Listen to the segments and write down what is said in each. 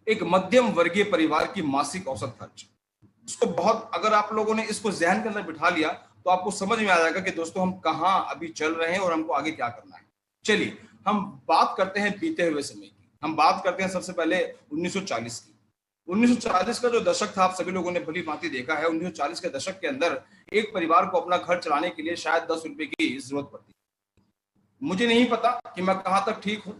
एक मध्यम वर्गीय परिवार की मासिक औसत खर्च। इसको बहुत, अगर आप लोगों ने इसको जहन के अंदर बिठा लिया तो आपको समझ में आ जाएगा कि दोस्तों हम कहां अभी चल रहे हैं और हमको आगे क्या करना है। चलिए हम बात करते हैं बीते हुए समय की। हम बात करते हैं सबसे पहले 1940 की। 1940 का जो दशक था, आप सभी लोगों ने भली भांति देखा है। 1940 के दशक के अंदर एक परिवार को अपना घर चलाने के लिए शायद 10 रुपए की जरूरत पड़ती। मुझे नहीं पता कि मैं कहां तक ठीक हूं,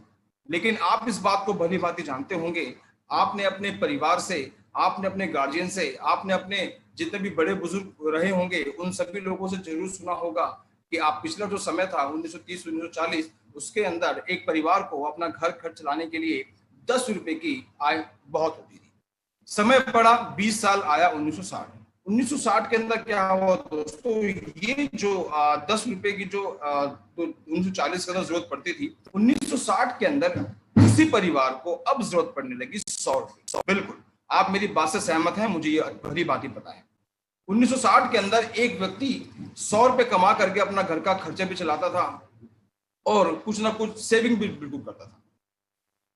लेकिन आप इस बात को भली भांति जानते होंगे। आपने अपने परिवार से, आपने अपने गार्जियन से, आपने अपने जितने भी बड़े बुजुर्ग रहे होंगे उन सभी लोगों से जरूर सुना होगा कि आप पिछला जो समय था 1930 1940, उसके अंदर एक परिवार को अपना घर खर्च चलाने के लिए 10 रुपए की आय बहुत होती थी। समय पड़ा 20 साल, आया 1960। 1960 के अंदर क्या हुआ दोस्तों, ये जो 10 रुपए की जो तो 1940 के अंदर जरूरत पड़ती थी, 1960 के अंदर किसी परिवार को अब जरूरत पड़ने लगी 100 रुपए। बिल्कुल आप मेरी बात से सहमत हैं, मुझे ये भली बात ही पता है। 1960 के अंदर एक व्यक्ति 100 रुपए कमा करके अपना घर का खर्चा भी चलाता था और कुछ ना कुछ सेविंग भी बिल्कुल करता था।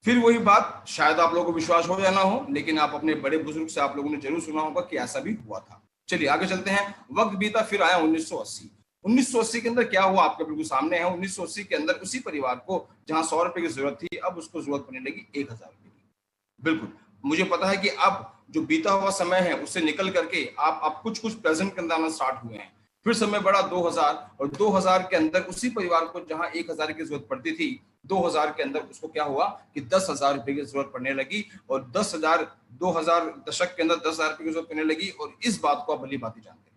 फिर वही बात, शायद आप लोगों को विश्वास हो या ना हो, लेकिन आप अपने बड़े बुजुर्ग से आप लोगों ने जरूर सुना होगा कि ऐसा भी हुआ था। चलिए आगे चलते हैं। वक्त बीता, फिर आया 1980। 1980 के अंदर क्या हुआ आपके बिल्कुल सामने है। 1980 के अंदर उसी परिवार को जहां 100 रुपए की जरूरत थी, अब उसको जरूरत पड़ने लगी 1000 रुपए की। बिल्कुल मुझे पता है कि अब जो बीता हुआ समय है उससे निकल करके आप कुछ कुछ प्रेजेंट के अंदर स्टार्ट हुए हैं। फिर समय बढ़ा 2000, और 2000 के अंदर उसी परिवार को जहां 1000 की जरूरत पड़ती थी, 2000 के अंदर उसको क्या हुआ कि 10,000 रुपए की जरूरत पड़ने लगी। और 10,000, 2000 दशक के अंदर 10,000 रुपए की जरूरत पड़ने लगी। और इस बात को आप भली बात जानते हैं।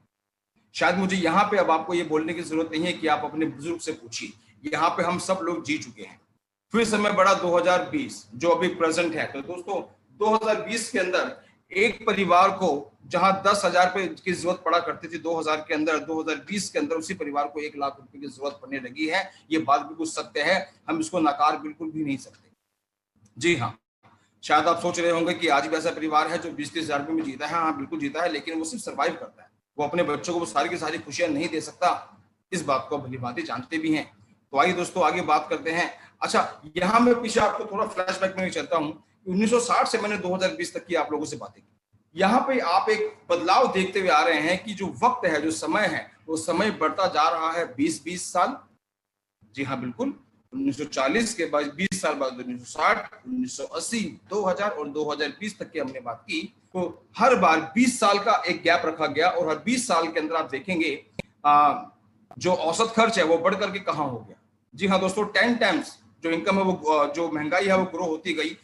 शायद मुझे यहाँ पे अब आपको ये बोलने की जरूरत नहीं है कि आप अपने बुजुर्ग से पूछिए, यहाँ पे हम सब लोग जी चुके हैं। फिर समय बढ़ा 2020, जो अभी प्रेजेंट है। तो दोस्तों 2020 के अंदर एक परिवार को जहां 10,000 रुपए की जरूरत पड़ा करती थी 2000 के अंदर, 2020 के अंदर उसी परिवार को 1 लाख रुपए की जरूरत पड़ने लगी है। ये बात बिल्कुल सत्य है, हम इसको नकार बिल्कुल भी नहीं सकते। जी हाँ, शायद आप सोच रहे होंगे कि आज भी ऐसा परिवार है जो 20-30 हजार रुपए में जीता है। हाँ बिल्कुल जीता है, लेकिन वो सिर्फ सर्वाइव करता है। वो अपने बच्चों को वो सारी की सारी खुशियां नहीं दे सकता। इस बात को भली भांति जानते भी हैं। तो आइए दोस्तों आगे बात करते हैं। अच्छा, यहाँ मैं पीछे आपको थोड़ा फ्लैशबैक में चलता हूँ। 1960 से मैंने 2020 तक की आप लोगों से बातें की। यहाँ पे आप एक बदलाव देखते हुए आ रहे हैं कि जो वक्त है, जो समय है, वो समय बढ़ता जा रहा है 20-20 साल। जी हाँ बिल्कुल, 1940 के बाद 20 साल बाद 1960, 1980, 2000 और 2020 तक की हमने बात की। तो हर बार 20 साल का एक गैप रखा गया और हर 20 साल के अंदर आप देखेंगे जो औसत खर्च है वो बढ़ करके कहाँ हो गया। जी हाँ दोस्तों, 10 टाइम्स जो इनकम है, वो जो महंगाई है वो ग्रो होती गई।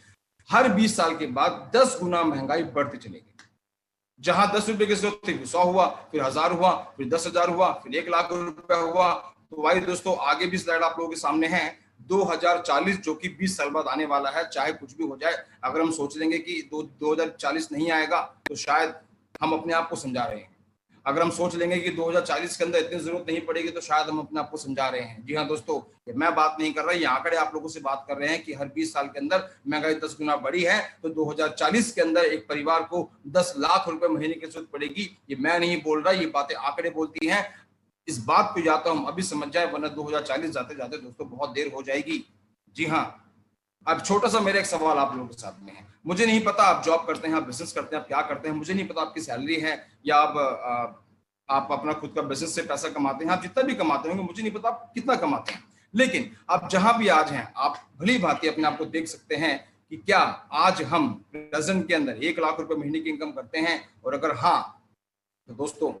हर 20 साल के बाद 10 गुना महंगाई बढ़ती चली गई। जहां 10 रुपए की जरूरत थी 100 हुआ, फिर 1000 हुआ, फिर 10,000 हुआ, फिर 1 लाख रुपया हुआ। तो भाई दोस्तों आगे भी स्लाइड आप लोगों के सामने है। 2040 जो कि 20 साल बाद आने वाला है, चाहे कुछ भी हो जाए। अगर हम सोच लेंगे कि 2040 नहीं आएगा तो शायद हम अपने आप को समझा रहे हैं। अगर हम सोच लेंगे कि 2040 के अंदर इतनी जरूरत नहीं पड़ेगी तो शायद हम अपने आप को समझा रहे हैं। जी हाँ दोस्तों, मैं बात नहीं कर रहा, ये आंकड़े आप लोगों से बात कर रहे हैं कि हर 20 साल के अंदर महंगाई 10 गुना बढ़ी है। तो 2040 के अंदर एक परिवार को 10 लाख रुपए महीने की जरूरत पड़ेगी। ये मैं नहीं बोल रहा, ये बातें आंकड़े बोलती हैं। इस बात को या तो हम अभी समझ जाए, वरना 2040 जाते जाते दोस्तों बहुत देर हो जाएगी। जी हाँ, अब छोटा सा मेरा एक सवाल आप लोगों के साथ में है। मुझे नहीं पता आप जॉब करते हैं, आप बिजनेस करते हैं, आप क्या करते हैं, मुझे नहीं पता आपकी सैलरी है या आप अपना खुद का बिजनेस से पैसा कमाते हैं। आप जितना भी कमाते होंगे, मुझे नहीं पता आप कितना कमाते हैं, लेकिन आप जहां भी आज हैं, आप भली भांति अपने आप को देख सकते हैं कि क्या आज हम प्रेजेंट के अंदर 1 लाख रुपए महीने की इनकम करते हैं। और अगर हाँ, तो दोस्तों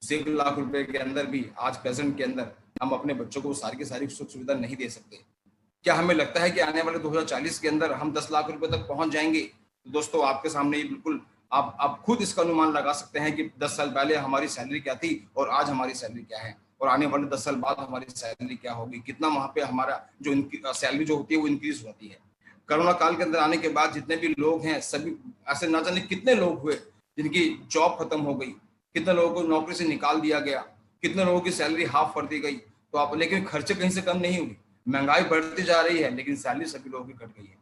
1 लाख रुपए के अंदर भी आज प्रेजेंट के अंदर हम अपने बच्चों को सारी की सारी सुख सुविधा नहीं दे सकते। क्या हमें लगता है कि आने वाले 2040 के अंदर हम 10 लाख रुपए तक पहुंच जाएंगे? तो दोस्तों आपके सामने ही बिल्कुल आप खुद इसका अनुमान लगा सकते हैं कि 10 साल पहले हमारी सैलरी क्या थी और आज हमारी सैलरी क्या है, और आने वाले 10 साल बाद हमारी सैलरी क्या होगी, कितना वहां पे हमारा जो सैलरी जो होती है वो इंक्रीज होती है। कोरोना काल के अंदर आने के बाद जितने भी लोग हैं, सभी ऐसे ना जाने कितने लोग हुए जिनकी जॉब खत्म हो गई, कितने लोगों को नौकरी से निकाल दिया गया, कितने लोगों की सैलरी हाफ कर दी गई। तो आप, लेकिन खर्चे कहीं से कम नहीं हुई, महंगाई बढ़ती जा रही है, लेकिन सैलरी सभी लोगों की घट गई है।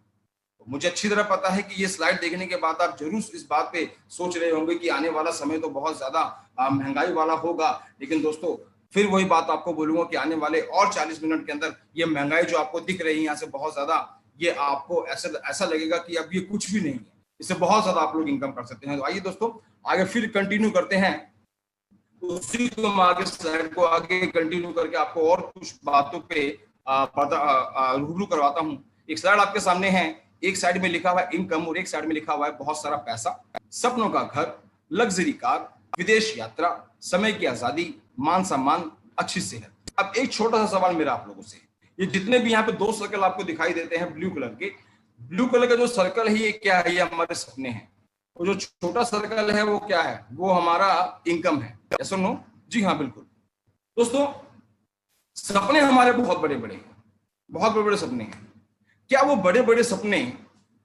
तो मुझे अच्छी तरह पता है कि ये स्लाइड देखने के बाद आप जरूर इस बात पे सोच रहे होंगे कि आने वाला समय तो बहुत ज्यादा महंगाई वाला होगा। लेकिन दोस्तों फिर वही बात आपको बोलूंगा कि आने वाले और 40 मिनट के अंदर ये महंगाई जो आपको दिख रही है यहाँ से बहुत ज्यादा, ये आपको ऐसा लगेगा कि अब ये कुछ भी नहीं है। इससे बहुत ज्यादा आप लोग इनकम कर सकते हैं। तो आइए दोस्तों आगे फिर कंटिन्यू करते हैं, उसी को हम आगे स्लाइड को आगे कंटिन्यू करके आपको और कुछ बातों पे रूबरू करवाता हूँ। एक स्लाइड आपके सामने है, एक साइड में लिखा हुआ है इनकम और एक साइड में लिखा हुआ है बहुत सारा पैसा, सपनों का घर, लग्जरी कार, विदेश यात्रा, समय की आजादी, मान सम्मान, अच्छी सेहत। अब एक छोटा सा सवाल मेरा आप लोगों से, ये जितने भी यहाँ पे दो सर्कल आपको दिखाई देते हैं ब्लू कलर के, ब्लू कलर का जो सर्कल है ये क्या है? ये हमारे सपने हैं। और जो छोटा सर्कल है वो क्या है? वो हमारा इनकम है। यस और नो? जी हाँ बिल्कुल। दोस्तों सपने हमारे बहुत बड़े बड़े हैं, बहुत बड़े बड़े सपने हैं। क्या वो बड़े बड़े सपने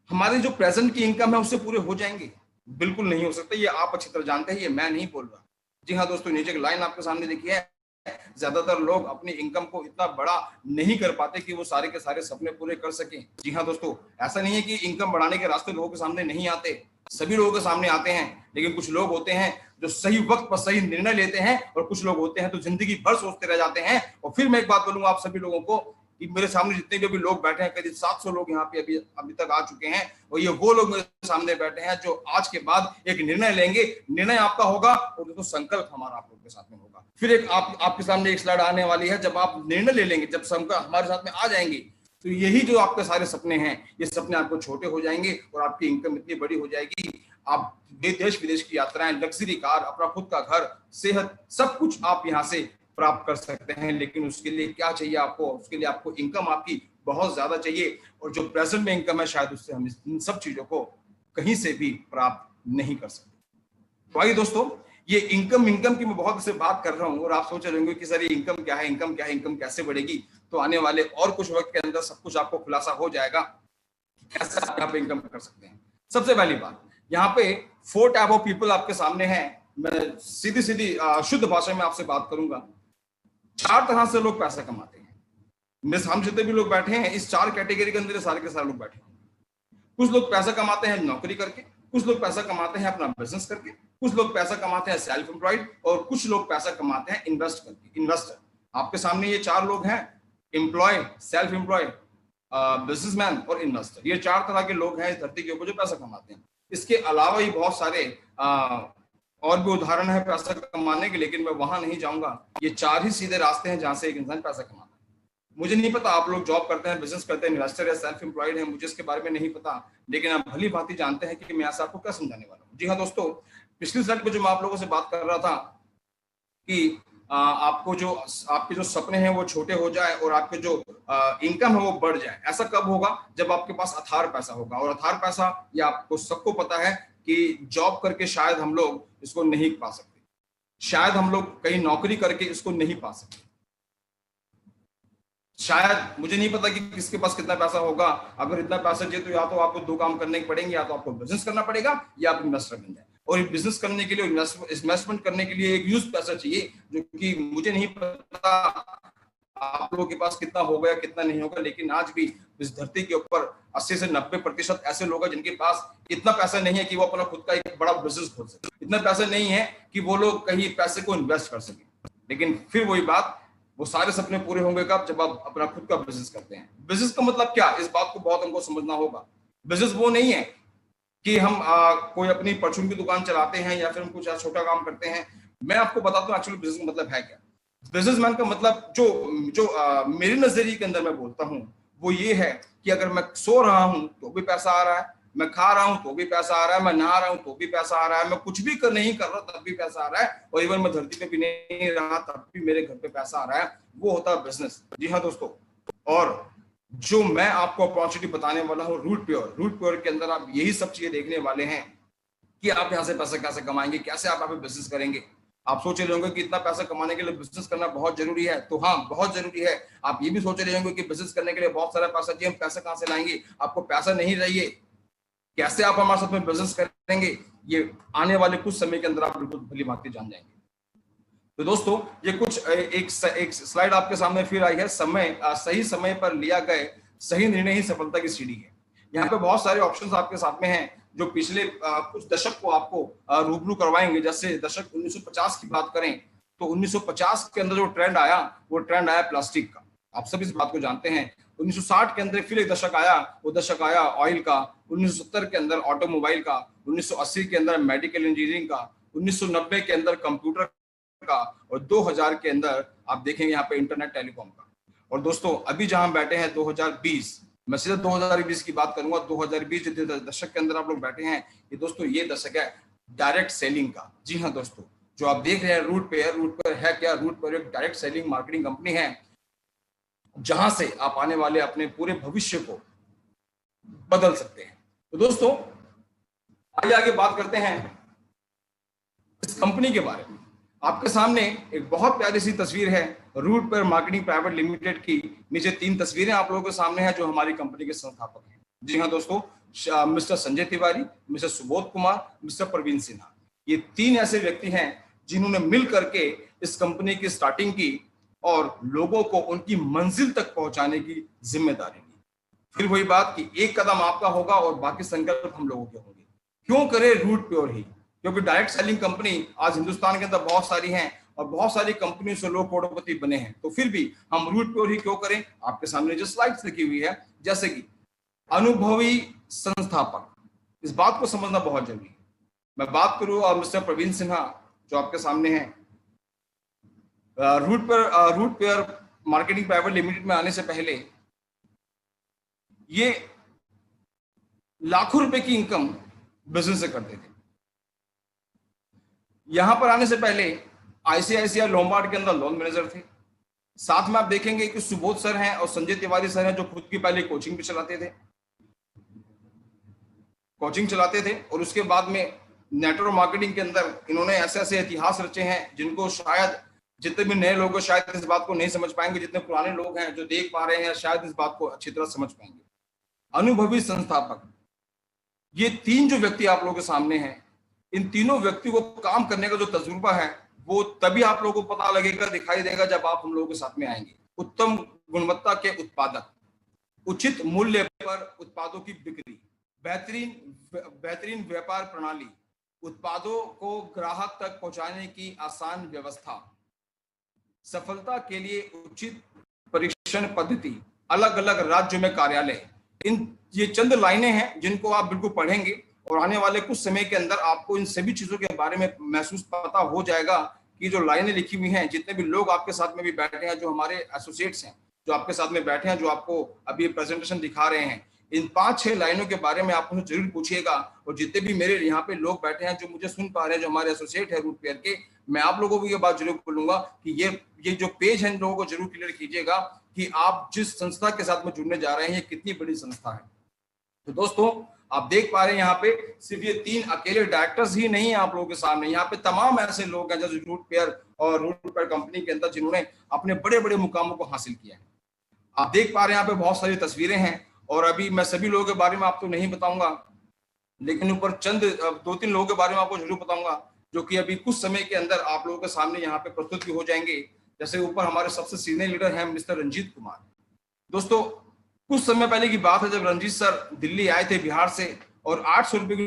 हमारे जो प्रेजेंट की इनकम है उससे पूरे हो जाएंगे? बिल्कुल नहीं हो सकते। ये आप अच्छी तरह जानते हैं, ये मैं नहीं बोल रहा। जी हाँ दोस्तों, नीचे की लाइन आपके सामने देखिए है, ज्यादातर लोग अपनी इनकम को इतना बड़ा नहीं कर पाते कि वो सारे के सारे सपने पूरे कर सकें। जी हाँ दोस्तों, ऐसा नहीं है कि इनकम बढ़ाने के रास्ते लोगों के सामने नहीं आते, सभी लोगों के सामने आते हैं। लेकिन कुछ लोग होते हैं जो सही वक्त पर सही निर्णय लेते हैं, और कुछ लोग होते हैं तो जिंदगी भर सोचते रह जाते हैं। और फिर मैं एक बात बोलूंगा आप सभी लोगों को कि मेरे सामने जितने भी अभी लोग बैठे हैं, करीब 700 लोग यहाँ पे अभी तक आ चुके हैं, और ये वो लोग मेरे सामने बैठे हैं जो आज के बाद एक निर्णय लेंगे। निर्णय आपका होगा और दोस्तों संकल्प हमारा आप लोग के साथ में होगा। फिर एक आपके सामने एक स्लाइड आने वाली है, जब आप निर्णय ले लेंगे, जब संकल्प हमारे साथ में आ जाएंगे, तो यही जो आपके सारे सपने हैं, ये सपने आपको छोटे हो जाएंगे और आपकी इनकम इतनी बड़ी हो जाएगी। आप देश विदेश की यात्राएं, लग्जरी कार, अपना खुद का घर, सेहत, सब कुछ आप यहाँ से प्राप्त कर सकते हैं। लेकिन उसके लिए क्या चाहिए आपको? उसके लिए आपको इनकम आपकी बहुत ज्यादा चाहिए, और जो प्रेजेंट में इनकम है शायद उससे हम इन सब चीजों को कहीं से भी प्राप्त नहीं कर सकते। तो आइए दोस्तों, ये इनकम की मैं बहुत से बात कर रहा हूँ और आप सोच रहे होंगे कि सर ये इनकम क्या है, इनकम क्या है, इनकम कैसे बढ़ेगी? तो आने वाले और कुछ वक्त के अंदर सब कुछ आपको खुलासा हो जाएगा कैसे आप यहाँ पे इनकम कर सकते हैं। सबसे पहली बात, यहाँ पे 4 टाइप ऑफ पीपल आपके सामने हैं। मैं सीधी शुद्ध भाषा में आपसे बात करूंगा। 4 तरह से लोग पैसा कमाते हैं। मेरे हम जितने भी लोग बैठे हैं इस 4 कैटेगरी के अंदर सारे के सारे लोग बैठे हैं। कुछ लोग पैसा कमाते हैं नौकरी करके, कुछ लोग पैसा कमाते हैं अपना बिजनेस करके, कुछ लोग पैसा कमाते हैं सेल्फ एम्प्लॉयड, और कुछ लोग पैसा कमाते हैं इन्वेस्ट करके। इन्वेस्टर आपके सामने ये 4 लोग हैं, एम्प्लॉय, सेल्फ एम्प्लॉयड, बिजनेसमैन और इन्वेस्टर। ये 4 तरह के लोग हैं इस धरती के ऊपर जो पैसा कमाते हैं। इसके अलावा ही बहुत सारे और भी उदाहरण है पैसा कमाने के, लेकिन मैं वहां नहीं जाऊंगा। ये 4 ही सीधे रास्ते हैं जहां से एक इंसान पैसा कमाता है। मुझे नहीं पता आप लोग जॉब करते हैं, बिजनेस करते हैं, इन्वेस्टर या सेल्फ एम्प्लॉयड है, मुझे इसके बारे में नहीं पता, लेकिन आप भली भांति जानते हैं कि मैं ऐसा आपको क्या समझाने वाला हूँ। जी हाँ दोस्तों, पिछली स्लाइड पे जो मैं आप लोगों से बात कर रहा था कि आपको जो आपके जो सपने हैं वो छोटे हो जाए और आपके जो इनकम है वो बढ़ जाए। ऐसा कब होगा? जब आपके पास अथार पैसा होगा। और अथार पैसा, ये आपको सबको पता है कि जॉब करके शायद हम लोग इसको नहीं पा सकते, शायद हम लोग कहीं नौकरी करके इसको नहीं पा सकते। शायद मुझे नहीं पता कि किसके पास कितना पैसा होगा। अगर इतना पैसा चाहिए तो या तो आपको 2 काम करने पड़ेंगे, या तो आपको बिजनेस करना पड़ेगा या आप इन्वेस्टर बन जाए। और बिजनेस करने के लिए, इन्वेस्टमेंट करने के लिए एक यूज पैसा चाहिए, जो कि मुझे नहीं पता आप लोगों के पास कितना होगा या कितना नहीं होगा। लेकिन आज भी इस धरती के ऊपर 80 से 90% ऐसे लोग हैं जिनके पास इतना पैसा नहीं है कि वो अपना खुद का एक बड़ा बिजनेस खोल सके, इतना पैसा नहीं है कि वो लोग कहीं पैसे को इन्वेस्ट कर सके। लेकिन फिर वही बात, वो सारे सपने पूरे होंगे कब? जब आप अपना खुद का बिजनेस करते हैं। बिजनेस का मतलब क्या? इस बात को बहुत हमको समझना होगा। बिजनेस वो नहीं है कि हम कोई अपनी परचून की दुकान चलाते हैं या फिर हम कुछ छोटा काम करते हैं। मैं आपको बताता हूँ एक्चुअली बिजनेस का मतलब है क्या। बिजनेसमैन का मतलब जो मेरे नजरिए के अंदर मैं बोलता हूँ वो ये है कि अगर मैं सो रहा हूँ तो भी पैसा आ रहा है, मैं खा रहा हूं तो भी पैसा आ रहा है, मैं नहा रहा हूं तो भी पैसा आ रहा है, मैं कुछ भी नहीं कर रहा तब भी पैसा आ रहा है, और इवन मैं धरती पे भी नहीं रहा तब भी मेरे घर पे पैसा आ रहा है। वो होता है बिजनेस। जी हाँ दोस्तों, और जो मैं आपको अपॉर्चुनिटी बताने वाला हूँ रूट प्योर के अंदर आप यही सब चीजें देखने वाले हैं कि आप यहाँ से पैसा कैसे कमाएंगे, कैसे आप यहाँ पे बिजनेस करेंगे। आप सोच रहे होंगे कि इतना पैसा कमाने के लिए बिजनेस करना बहुत जरूरी है, तो हाँ बहुत जरूरी है। आप ये भी सोच रहे होंगे कि बिजनेस करने के लिए बहुत सारा पैसा चाहिए, हम पैसा कहाँ से लाएंगे? आपको पैसा नहीं चाहिए, कैसे आप हमारे साथ में बिजनेस करेंगे, ये आने वाले कुछ समय के अंदर आप बिल्कुल भली भांति जान जाएंगे। तो दोस्तों ये कुछ एक स्लाइड आपके सामने फिर आई है। सही समय पर लिया गए सही निर्णय ही सफलता की सीढ़ी है। यहाँ पे बहुत सारे ऑप्शंस आपके साथ में हैं जो पिछले कुछ दशक को आपको रूबरू करवाएंगे। जैसे दशक 1950 की बात करें तो 1950 के अंदर जो ट्रेंड आया वो ट्रेंड आया प्लास्टिक का। आप सब इस बात को जानते हैं 1960 के अंदर फिर एक दशक आया, वो दशक आया ऑयल का, 1970 के अंदर ऑटोमोबाइल का, 1980 के अंदर मेडिकल इंजीनियरिंग का, 1990 के अंदर कंप्यूटर का, और 2000 के अंदर आप देखेंगे यहाँ पे इंटरनेट टेलीकॉम का। और दोस्तों अभी जहां बैठे हैं 2020, मैं सीधा 2020 की बात करूंगा। 2020 जो दशक के अंदर आप लोग बैठे हैं, ये दोस्तों ये दशक है डायरेक्ट सेलिंग का। जी हाँ दोस्तों, जो आप देख रहे हैं रूट पेयर है क्या? रूट पेयर एक डायरेक्ट सेलिंग मार्केटिंग कंपनी है, जहां से आप आने वाले अपने पूरे भविष्य को बदल सकते हैं। तो दोस्तों आइए आगे बात करते हैं इस कंपनी के बारे में। आपके सामने एक बहुत प्यारी सी तस्वीर है Root Pure Marketing Private Limited की। नीचे 3 तस्वीरें आप लोगों के सामने हैं जो हमारी कंपनी के संस्थापक हैं। जी हाँ दोस्तों, Mister Sanjay Tiwari, Mister Subodh Kumar, Mister Praveen Sinha, ये 3 ऐसे व्यक्ति हैं जिन्होंने मिल करके इस कंपनी की स्टार्टिंग की और लोगों को उनकी मंजिल तक पहुंचाने की जिम्मेदारी ली। फिर वही बात कि एक कदम आपका होगा और बाकी संकल्प हम लोगों के होंगे। क्यों करे रूट प्योर ही? क्योंकि डायरेक्ट सेलिंग कंपनी आज हिंदुस्तान के अंदर बहुत सारी हैं और बहुत सारी कंपनियों से लोग करोड़पति बने हैं, तो फिर भी हम रूट प्योर ही क्यों करें? आपके सामने जो स्लाइड्स लिखी हुई है, जैसे कि अनुभवी संस्थापक, इस बात को समझना बहुत जरूरी है। मैं बात करूं और मिस्टर प्रवीण सिन्हा जो आपके सामने हैं, Root Pure Marketing Private Limited में आने से पहले ये लाखों रुपए की इनकम बिजनेस से करते थे। यहां पर आने से पहले आईसीआईसीआई लोम्बार्ड के अंदर लोन मैनेजर थे। साथ में आप देखेंगे कि सुबोध सर हैं और संजय तिवारी सर हैं जो खुद की पहले कोचिंग भी चलाते थे और उसके बाद में नेटवर्क मार्केटिंग के अंदर इन्होंने ऐसे ऐसे इतिहास रचे हैं जिनको शायद जितने भी नए लोग शायद इस बात को नहीं समझ पाएंगे, जितने पुराने लोग हैं जो देख पा रहे हैं शायद इस बात को अच्छी तरह समझ पाएंगे। अनुभवी संस्थापक, ये 3 जो व्यक्ति आप लोगों के सामने हैं, इन तीनों व्यक्तियों को काम करने का जो तजुर्बा है वो तभी आप लोगों को पता लगेगा, दिखाई देगा जब आप हम लोगों के साथ में आएंगे। उत्तम गुणवत्ता के उत्पादक, उचित मूल्य पर उत्पादों की बिक्री, बेहतरीन व्यापार प्रणाली, उत्पादों को ग्राहक तक पहुंचाने की आसान व्यवस्था, सफलता के लिए उचित परीक्षण पद्धति, अलग अलग राज्यों में कार्यालय। ये चंद लाइनें हैं जिनको आप बिल्कुल पढ़ेंगे और आने वाले कुछ समय के अंदर आपको इन सभी चीजों के बारे में महसूस पता हो जाएगा कि जो लाइनें लिखी हुई हैं, जितने भी लोग आपके साथ में भी बैठे हैं, जो हमारे एसोसिएट्स हैं जो आपके साथ में बैठे हैं, जो आपको अभी प्रेजेंटेशन दिखा रहे हैं, इन 5-6 लाइनों के बारे में आप मुझे जरूर पूछिएगा। और जितने भी मेरे यहाँ पे लोग बैठे हैं जो मुझे सुन पा रहे हैं, जो हमारे एसोसिएट है रूट पेयर के, मैं आप लोगों को ये बात जरूर बोलूंगा कि ये जो पेज है इन लोगों को जरूर क्लियर कीजिएगा कि आप जिस संस्था के साथ में जुड़ने जा रहे हैं ये कितनी बड़ी संस्था है। तो दोस्तों आप देख पा रहे हैं यहाँ पे सिर्फ ये 3 अकेले डायरेक्टर्स ही नहीं है आप लोगों के सामने, यहाँ पे तमाम ऐसे लोग हैं जैसे रूट पेयर और रूट पेयर कंपनी के अंदर जिन्होंने अपने बड़े बड़े मुकामों को हासिल किया है। आप देख पा रहे हैं यहाँ पे बहुत सारी तस्वीरें हैं और अभी मैं सभी लोगों के बारे में आपको नहीं बताऊंगा, लेकिन ऊपर चंद 2-3 लोगों के बारे में आपको जरूर बताऊंगा जो कि अभी कुछ समय के अंदर आप लोगों के सामने यहाँ पे प्रस्तुत भी हो जाएंगे। जैसे ऊपर हमारे सबसे सीनियर लीडर हैं मिस्टर रंजीत कुमार। दोस्तों कुछ समय पहले की बात है जब रंजीत सर दिल्ली आए थे बिहार से और 800 रुपए की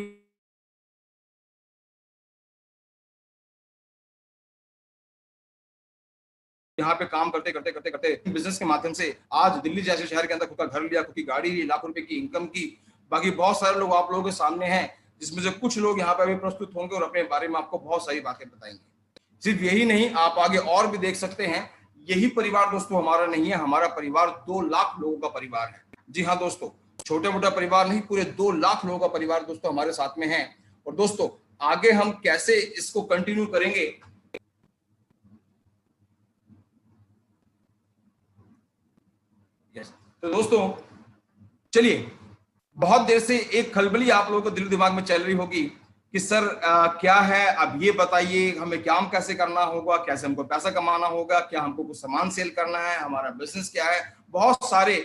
यहाँ पे काम करते करते बिजनेस के माध्यम से आज दिल्ली जैसे शहर के अंदर खुद का घर लिया, खुद की गाड़ी ली, लाखों रुपए की इनकम की। बाकी बहुत सारे लोग आप लोगों के सामने हैं जिसमें से कुछ लोग यहाँ पे अभी प्रस्तुत होंगे और अपने बारे में आपको बहुत सारी बातें बताएंगे। सिर्फ यही नहीं, आप आगे और भी देख सकते हैं। यही परिवार दोस्तों हमारा नहीं है, हमारा परिवार 2 लाख लोगों का परिवार है। जी हाँ दोस्तों, छोटा मोटा परिवार नहीं, पूरे 2 लाख लोगों का परिवार दोस्तों हमारे साथ में है। और दोस्तों आगे हम कैसे इसको कंटिन्यू करेंगे, तो दोस्तों चलिए, बहुत देर से एक खलबली आप लोगों को दिल दिमाग में चल रही होगी कि सर क्या है, अब ये बताइए हमें काम कैसे करना होगा, कैसे हमको पैसा कमाना होगा, क्या हमको कुछ सामान सेल करना है, हमारा बिजनेस क्या है। बहुत सारे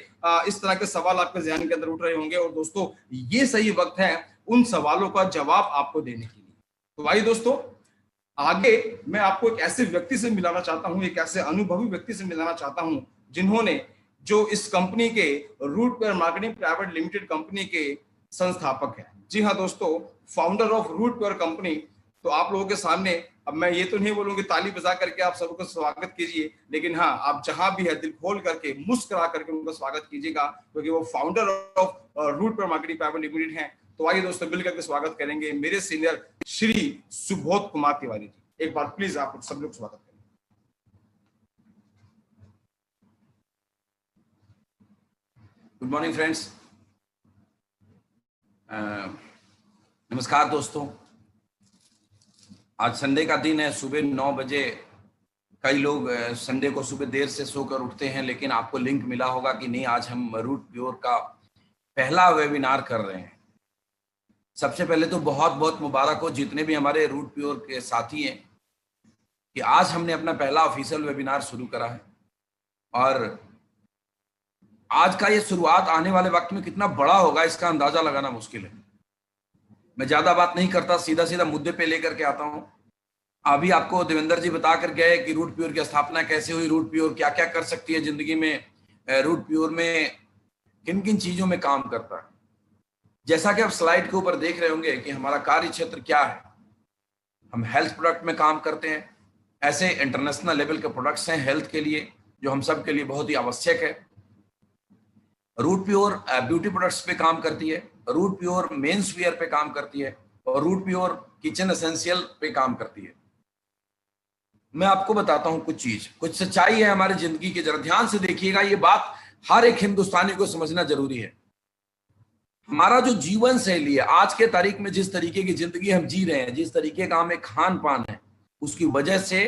इस तरह के सवाल आपके ज़हन के अंदर उठ रहे होंगे और दोस्तों ये सही वक्त है उन सवालों का जवाब आपको देने के लिए। तो भाई दोस्तों आगे मैं आपको एक ऐसे व्यक्ति से मिलाना चाहता हूं, एक ऐसे अनुभवी व्यक्ति से मिलाना चाहता हूं जिन्होंने जो इस कंपनी के Root Pure Marketing Private Limited company के संस्थापक हैं। जी हाँ दोस्तों, founder of Root Pure company. तो आप लोगों के सामने अब मैं ये तो नहीं बोलूंगी ताली बजा करके आप सबको स्वागत कीजिए, लेकिन हाँ, आप जहां भी है दिल खोल करके मुस्कुरा करके उनका स्वागत कीजिएगा, क्योंकि वो founder of Root Pure Marketing Private Limited हैं। तो आइए दोस्तों, मिलकर के स्वागत करेंगे मेरे सीनियर श्री सुबोध कुमार तिवारी जी। एक बार प्लीज आप सब लोग स्वागत करें। गुड मॉर्निंग फ्रेंड्स, नमस्कार दोस्तों। आज संडे का दिन है, सुबह 9 बजे। कई लोग संडे को सुबह देर से सोकर उठते हैं, लेकिन आपको लिंक मिला होगा कि नहीं, आज हम रूट प्योर का पहला वेबिनार कर रहे हैं। सबसे पहले तो बहुत बहुत मुबारक हो जितने भी हमारे रूट प्योर के साथी हैं कि आज हमने अपना पहला ऑफिशियल वेबिनार शुरू करा है। और आज का ये शुरुआत आने वाले वक्त में कितना बड़ा होगा इसका अंदाजा लगाना मुश्किल है। मैं ज्यादा बात नहीं करता, सीधा सीधा मुद्दे पे लेकर के आता हूं। अभी आपको देवेंद्र जी बता कर गए कि रूट प्योर की स्थापना कैसे हुई, रूट प्योर क्या क्या कर सकती है जिंदगी में, रूट प्योर में किन किन चीजों में काम करता है। जैसा कि आप स्लाइड के ऊपर देख रहे होंगे कि हमारा कार्य क्षेत्र क्या है। हम हेल्थ प्रोडक्ट में काम करते हैं। ऐसे इंटरनेशनल लेवल के प्रोडक्ट्स हैं हेल्थ के लिए जो हम सब के लिए बहुत ही आवश्यक है। रूट प्योर ब्यूटी प्रोडक्ट्स पे काम करती है, रूट प्योर मेंस वियर पे काम करती है, और रूट प्योर किचन एसेंशियल पे काम करती है। मैं आपको बताता हूं कुछ सच्चाई है हमारी जिंदगी की, जरा ध्यान से देखिएगा। ये बात हर एक हिंदुस्तानी को समझना जरूरी है। हमारा जो जीवन शैली है आज के तारीख में, जिस तरीके की जिंदगी हम जी रहे हैं, जिस तरीके का हमें खान पान है, उसकी वजह से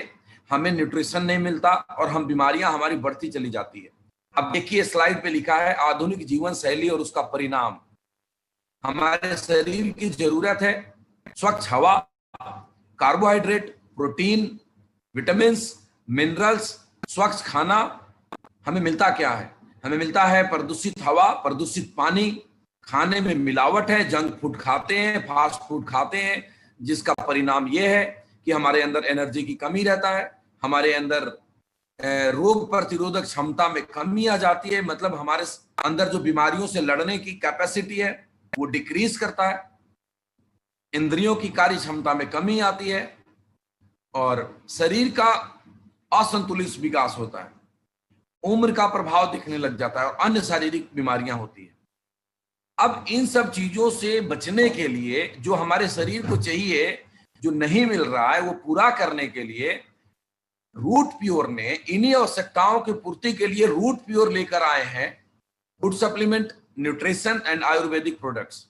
हमें न्यूट्रिशन नहीं मिलता और हम बीमारियां हमारी बढ़ती चली जाती है। अब देखिए स्लाइड पे लिखा है आधुनिक जीवन शैली और उसका परिणाम। हमारे शरीर की जरूरत है स्वच्छ हवा, कार्बोहाइड्रेट, प्रोटीन, विटामिन, मिनरल्स, स्वच्छ खाना। हमें मिलता क्या है? हमें मिलता है प्रदूषित हवा, प्रदूषित पानी, खाने में मिलावट है, जंक फूड खाते हैं, फास्ट फूड खाते हैं, जिसका परिणाम यह है कि हमारे अंदर एनर्जी की कमी रहता है, हमारे अंदर रोग प्रतिरोधक क्षमता में कमी आ जाती है। मतलब हमारे अंदर जो बीमारियों से लड़ने की कैपेसिटी है वो डिक्रीज करता है, इंद्रियों की कार्य क्षमता में कमी आती है और शरीर का असंतुलित विकास होता है, उम्र का प्रभाव दिखने लग जाता है और अन्य शारीरिक बीमारियां होती है। अब इन सब चीजों से बचने के लिए जो हमारे शरीर को चाहिए, जो नहीं मिल रहा है, वो पूरा करने के लिए रूट प्योर ने इन्हीं आवश्यकताओं की पूर्ति के लिए रूट प्योर लेकर आए हैं food supplement, nutrition and Ayurvedic products.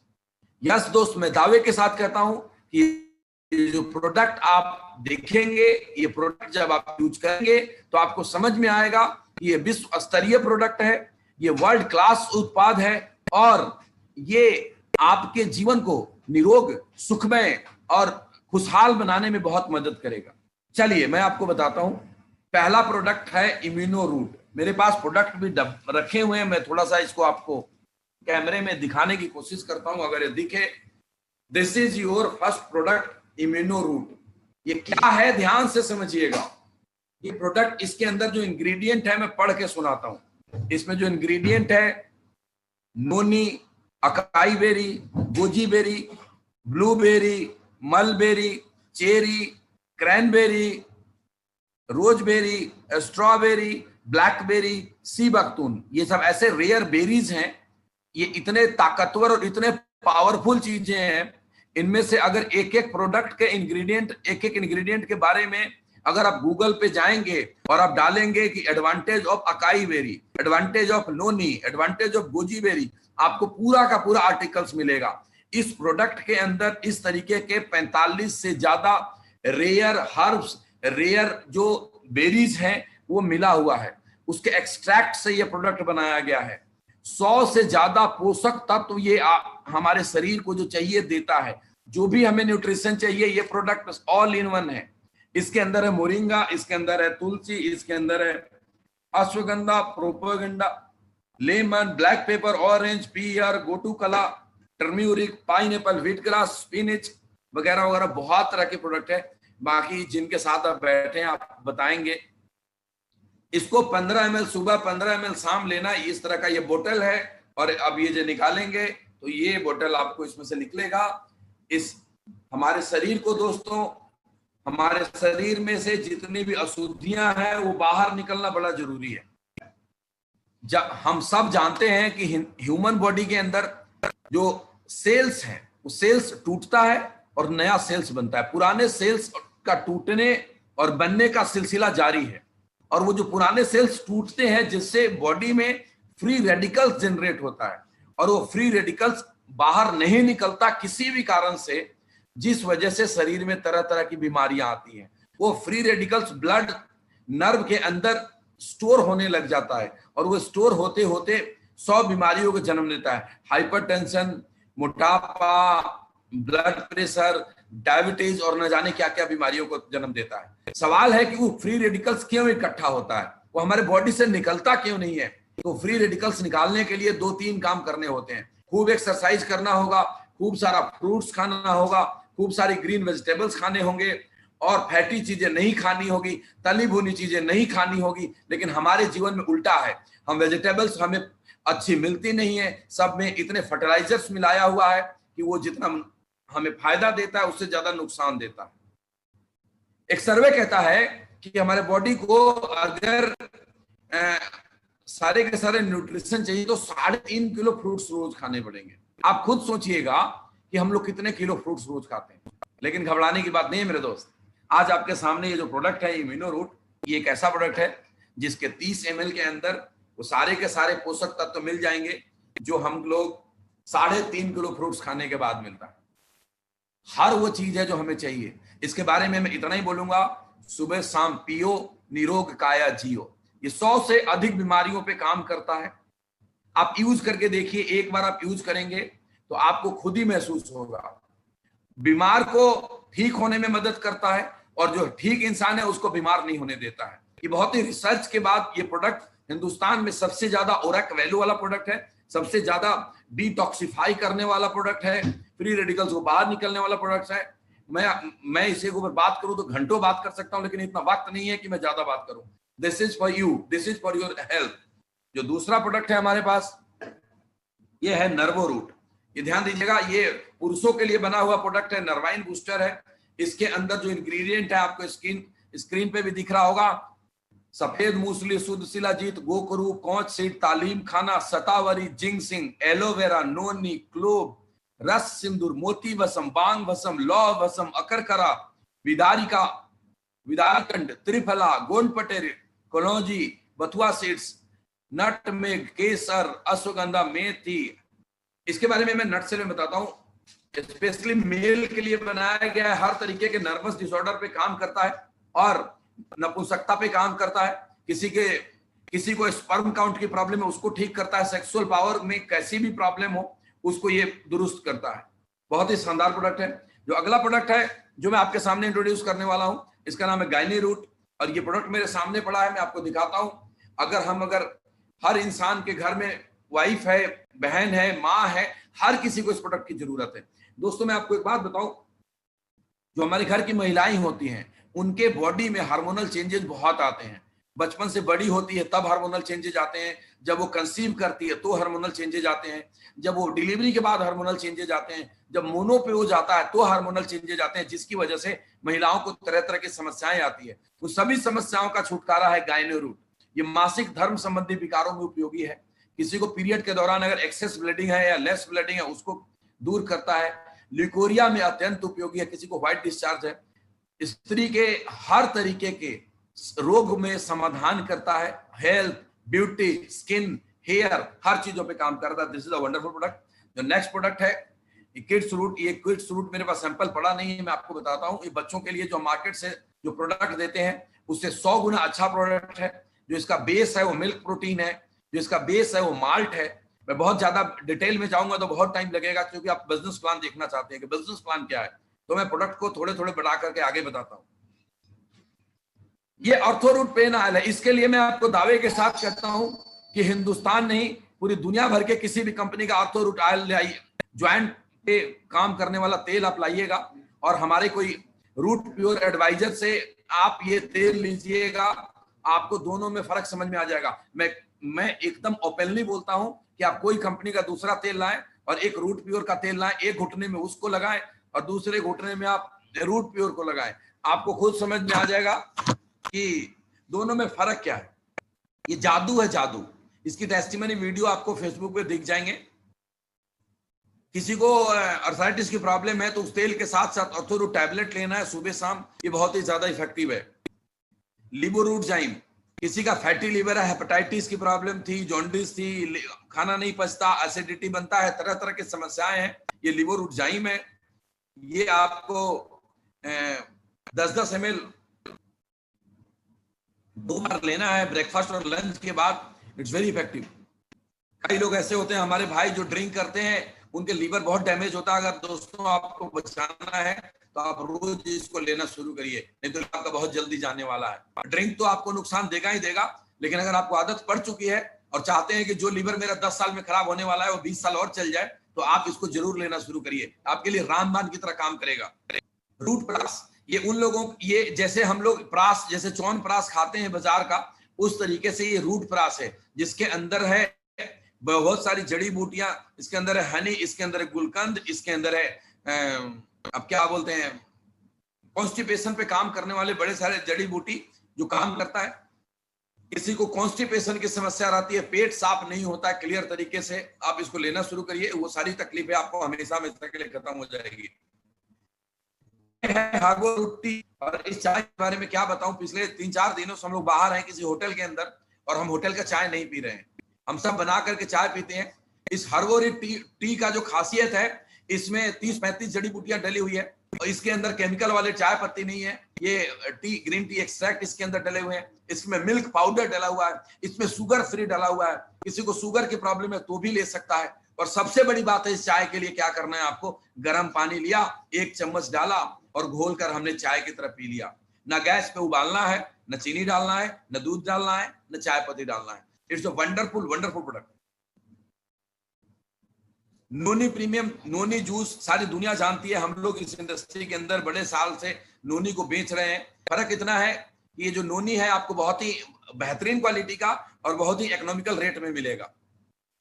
Yes दोस्त, मैं दावे के साथ कहता हूं कि जो प्रोडक्ट आप देखेंगे, ये प्रोडक्ट जब आप यूज करेंगे तो आपको समझ में आएगा कि ये विश्व स्तरीय प्रोडक्ट है, ये वर्ल्ड क्लास उत्पाद है और ये आपके जीवन को निरोग, सुखमय और खुशहाल बनाने में बहुत मदद करेगा। चलिए मैं आपको बताता हूं। पहला प्रोडक्ट है इम्यूनो रूट। मेरे पास प्रोडक्ट भी रखे हुए हैं, मैं थोड़ा सा इसको आपको कैमरे में दिखाने की कोशिश करता हूं, अगर ये दिखे। This is your first product Immuno Root. ये क्या है ध्यान से समझिएगा। ये प्रोडक्ट, इसके अंदर जो इंग्रेडिएंट है मैं पढ़ के सुनाता हूं। इसमें जो इंग्रेडिएंट है, noni, acai berry, goji berry, blueberry, mulberry, cherry, cranberry, raspberry, strawberry, blackberry, sea buckthorn, ये सब ऐसे रेयर बेरीज हैं। ये इतने ताकतवर और इतने पावरफुल चीजें हैं, इनमें से अगर एक एक प्रोडक्ट के इंग्रेडिएंट, एक एक इंग्रेडिएंट के बारे में अगर आप गूगल पे जाएंगे और आप डालेंगे कि advantage of acai berry, advantage of noni, advantage of goji berry, आपको पूरा का पूरा आर्टिकल्स मिलेगा। इस प्रोडक्ट के अंदर इस तरीके के 45 से ज्यादा रेयर हर्ब्स, रेयर जो बेरीज हैं वो मिला हुआ है। उसके एक्सट्रैक्ट से ये प्रोडक्ट बनाया गया है। 100 से ज्यादा पोषक तत्व ये हमारे शरीर को जो चाहिए देता है। जो भी हमें न्यूट्रिशन चाहिए, ये प्रोडक्ट ऑल इन वन है। इसके अंदर है मोरिंगा, इसके अंदर है तुलसी, इसके अंदर है ashwagandha, propaganda, lemon, black pepper, orange, pear, gotu kola, turmeric, pineapple, wheat grass, spinach वगैरह वगैरह बहुत तरह के प्रोडक्ट है। बाकी जिनके साथ आप बैठे हैं आप बताएंगे। इसको 15 ml सुबह, 15 ml शाम लेना, इस तरह का ये बोतल है। और अब ये जो निकालेंगे तो ये बोतल आपको इसमें से निकलेगा। इस हमारे शरीर को दोस्तों हमारे शरीर में से जितनी भी अशुद्धियां हैं वो बाहर निकलना बड़ा जरूरी है। हम सब जानते हैं कि ह्यूमन बॉडी के अंदर जो सेल्स हैं वो सेल्स टूटता है और नया सेल्स बनता है। पुराने सेल्स का टूटने और बनने का सिलसिला जारी है, और वो जो पुराने सेल्स टूटते हैं जिससे बॉडी में फ्री रेडिकल्स जनरेट होता है, और वो फ्री रेडिकल्स बाहर नहीं निकलता किसी भी कारण से, जिस वजह से शरीर में तरह तरह की बीमारियां आती हैं। वो फ्री रेडिकल्स ब्लड नर्व के अंदर स्टोर होने लग जाता है, और वो स्टोर होते होते 100 बीमारियों को जन्म देता है। हाइपरटेंशन, मोटापा, ब्लड प्रेशर, डायबिटीज और न जाने क्या क्या बीमारियों को जन्म देता है। सवाल है कि वो फ्री रेडिकल्स क्यों इकट्ठा होता है, वो हमारे बॉडी से निकलता क्यों नहीं है? तो फ्री रेडिकल्स निकालने के लिए 2-3 काम करने होते हैं। खूब एक्सरसाइज करना होगा, खूब सारा फ्रूट्स खाना होगा, खूब सारी ग्रीन वेजिटेबल्स खाने होंगे, और फैटी चीजें नहीं खानी होगी, तली भुनी चीजें नहीं खानी होगी। लेकिन हमारे जीवन में उल्टा है, हम वेजिटेबल्स हमें अच्छी मिलती नहीं है, सब में इतने फर्टिलाइजर्स मिलाया हुआ है कि वो जितना हमें फायदा देता है उससे ज्यादा नुकसान देता है। एक सर्वे कहता है कि हमारे बॉडी को अगर सारे के सारे न्यूट्रिशन चाहिए तो 3.5 किलो फ्रूट्स रोज खाने पड़ेंगे। आप खुद सोचिएगा कि हम लोग कितने किलो फ्रूट्स रोज खाते हैं। लेकिन घबराने की बात नहीं है मेरे दोस्त। आज आपके सामने ये जो प्रोडक्ट है इम्यूनो रूट, ये एक ऐसा प्रोडक्ट है जिसके 30 ml के अंदर वो सारे के सारे पोषक तत्व मिल जाएंगे जो हम लोग 3.5 किलो फ्रूट्स खाने के बाद मिलता है। हर वो चीज है जो हमें चाहिए। इसके बारे में मैं इतना ही बोलूंगा, सुबह शाम पियो, निरोग काया जियो। ये 100 से अधिक बीमारियों पे काम करता है। आप यूज करके देखिए, एक बार आप यूज करेंगे तो आपको खुद ही महसूस होगा। बीमार को ठीक होने में मदद करता है, और जो ठीक इंसान है उसको बीमार नहीं होने देता है। ये बहुत ही रिसर्च के बाद ये प्रोडक्ट हिंदुस्तान में सबसे ज्यादा ओरक वैल्यू वाला प्रोडक्ट है, सबसे ज्यादा डिटॉक्सिफाई करने वाला प्रोडक्ट है, फ्री रेडिकल्स को बाहर निकलने वाला प्रोडक्ट है। मैं इसे ऊपर बात करूं तो घंटों बात कर सकता हूं, लेकिन इतना वक्त नहीं है कि मैं ज्यादा बात करूं। This is for you, this is for your health. जो दूसरा प्रोडक्ट है हमारे पास, ये है नर्वो रूट। ये ध्यान दीजिएगा, ये पुरुषों के लिए बना हुआ प्रोडक्ट है, नर्वाइन बूस्टर है। इसके अंदर जो इंग्रेडिएंट है आपको स्क्रीन पे भी दिख रहा होगा। सफेद मूसली, शुद्ध शिलाजीत, गोकरू, कौच सीड, तालीम खाना, सतावरी, जिंगसिंग, एलोवेरा, नोनी, क्लोव, रस सिंदूर, मोती भस्म, बांग भस्म, लौह भस्म, अकरकरा, विदारिका, विदारकंड, त्रिफला, गोंडपटेर, कलौजी, बथुआ सीड्स, नटमेग, केसर, अश्वगंधा, मेथी। इसके बारे में मैं नट में बताता हूं। स्पेशली मेल के लिए बनाया गया है, हर तरीके के नर्वस डिसऑर्डर पे काम करता है और नपुंसकता पे काम करता है। किसी को स्पर्म काउंट की प्रॉब्लम है उसको ठीक करता है, सेक्सुअल पावर में कैसी भी प्रॉब्लम हो उसको ये दुरुस्त करता है। बहुत ही शानदार प्रोडक्ट है। जो अगला प्रोडक्ट है जो मैं आपके सामने इंट्रोड्यूस करने वाला हूं, इसका नाम है गायनी रूट, और ये प्रोडक्ट मेरे सामने पड़ा है, मैं आपको दिखाता हूं। अगर हर इंसान के घर में वाइफ है, बहन है, माँ है, हर किसी को इस प्रोडक्ट की जरूरत है। दोस्तों मैं आपको एक बात बताऊं, जो हमारे घर की महिलाएं होती हैं उनके बॉडी में हार्मोनल चेंजेस बहुत आते हैं। बचपन से बड़ी होती है तब हार्मोनल चेंजेस आते हैं, जब वो कंसीव करती है तो हार्मोनल चेंजेस आते हैं, जब वो डिलीवरी के बाद हार्मोनल चेंजेस आते हैं, जब मोनोपोज आता है तो हार्मोनल चेंजेस आते हैं, जिसकी वजह से महिलाओं को तरह तरह की समस्याएं आती है। उन सभी समस्याओं का छुटकारा है गायनी रूट। ये मासिक धर्म संबंधी विकारों में उपयोगी है। किसी को पीरियड के दौरान अगर एक्सेस ब्लीडिंग है या लेस ब्लीडिंग है उसको दूर करता है। ल्यूकोरिया में अत्यंत उपयोगी है, किसी को व्हाइट डिस्चार्ज है, स्त्री के हर तरीके के रोग में समाधान करता है। हेल्थ, ब्यूटी, स्किन, हेयर, हर चीजों पे काम करता है। This is a wonderful product. जो नेक्स्ट प्रोडक्ट है किड्स रूट। ये किड्स रूट मेरे पास सैंपल पड़ा नहीं है, मैं आपको बताता हूँ। ये बच्चों के लिए जो मार्केट से जो प्रोडक्ट देते हैं उससे 100 गुना अच्छा प्रोडक्ट है। जो इसका बेस है वो मिल्क प्रोटीन है, जो इसका बेस है वो माल्ट है। मैं बहुत ज्यादा डिटेल में जाऊंगा तो बहुत टाइम लगेगा, क्योंकि आप बिजनेस प्लान देखना चाहते हैं कि बिजनेस प्लान क्या है, तो मैं प्रोडक्ट को थोड़े थोड़े बढ़ा करके आगे बताता हूं। ये ऑर्थोरूट पेन ऑयल है। इसके लिए मैं आपको दावे के साथ कहता हूं कि हिंदुस्तान नहीं पूरी दुनिया भर के किसी भी कंपनी का ऑर्थोरूट ऑयल ले आइए, ज्वाइंट पे काम करने वाला तेल आप लाइएगा, और हमारे कोई रूट प्योर एडवाइजर से आप ये तेल लीजिएगा, आपको दोनों में फर्क समझ में आ जाएगा। मैं एकदम ओपनली बोलता हूं कि आप कोई कंपनी का दूसरा तेल लाएं और एक रूट प्योर का तेल लाएं, एक घुटने में उसको लगाएं और दूसरे घुटने में आप रूट प्योर को लगाएं। आपको खुद समझ में आ जाएगा कि दोनों में फर्क क्या है। ये जादू है, जादू। इसकी टेस्टिमनी वीडियो आपको फेसबुक पे दिख जाएंगे। किसी को अर्थराइटिस की प्रॉब्लम है तो उस तेल के साथ साथ ऑर्थो टैबलेट लेना है सुबह शाम, ये बहुत ही ज्यादा इफेक्टिव है। लिबोरूटजाइम, किसी का फैटी लिवर है, हेपेटाइटिस की प्रॉब्लम थी, जॉन्डिस थी, खाना नहीं पचता, एसिडिटी बनता है, तरह तरह की समस्याएं हैं, ये लिबोरूटजाइम है। ये आपको 10-10 ml 2 बार लेना है, ब्रेकफास्ट और लंच के बाद। It's very effective. कई लोग ऐसे होते हैं हमारे भाई जो ड्रिंक करते हैं, उनके लीवर बहुत डैमेज होता है। अगर दोस्तों आपको बचाना है तो आप रोज इसको लेना शुरू करिए, नहीं तो आपका बहुत जल्दी जाने वाला है। ड्रिंक तो आपको नुकसान देगा ही देगा, लेकिन अगर आपको आदत पड़ चुकी है और चाहते हैं कि जो लीवर मेरा 10 साल में खराब होने वाला है वो 20 साल और चल जाए, तो आप इसको जरूर लेना शुरू करिए। आपके लिए रामबाण की तरह काम करेगा। रूट प्रास, ये उन लोगों, ये जैसे हम लोग प्रास, जैसे चौन प्रास खाते हैं बाजार का, उस तरीके से ये रूट प्रास है, जिसके अंदर है बहुत सारी जड़ी बूटियां। इसके अंदर है हनी, इसके अंदर है गुलकंद, इसके अंदर है अब क्या बोलते हैं, कॉन्स्टिपेशन पे काम करने वाले बड़े सारे जड़ी बूटी जो काम करता है। किसी को कॉन्स्टिपेशन की समस्या रहती है, पेट साफ नहीं होता है क्लियर तरीके से, आप इसको लेना शुरू करिए, वो सारी तकलीफें आपको हमेशा हमेशा के लिए खत्म हो जाएगी। हागो रोटी, और इस चाय के बारे में क्या बताऊं, पिछले 3-4 दिनों से हम लोग बाहर हैं किसी होटल के अंदर, और हम होटल का चाय नहीं पी रहे हैं, हम सब बना करके चाय पीते हैं। इस हर्बोरी टी का जो खासियत है, इसमें 30-35 जड़ी बूटियां डली हुई है, और इसके अंदर केमिकल वाले चाय पत्ती नहीं है। ये टी, ग्रीन टी एक्सट्रैक्ट इसके अंदर डले हुए हैं, इसमें मिल्क पाउडर डला हुआ है, इसमें शुगर फ्री डला हुआ है। किसी को शुगर की प्रॉब्लम है तो भी ले सकता है। और सबसे बड़ी बात है, इस चाय के लिए क्या करना है आपको, गर्म पानी लिया, 1 चम्मच डाला और घोल कर हमने चाय की तरह पी लिया। ना गैस पे उबालना है, न चीनी डालना है, न दूध डालना है, न चाय पत्ती डालना है। It's a wonderful wonderful product. Noni premium, noni juice सारी दुनिया जानती है, हम लोग इस इंडस्ट्री के अंदर बड़े साल से नोनी को बेच रहे हैं। फर्क इतना है कि ये जो नोनी है आपको बहुत ही बेहतरीन क्वालिटी का और बहुत ही इकोनॉमिकल रेट में मिलेगा।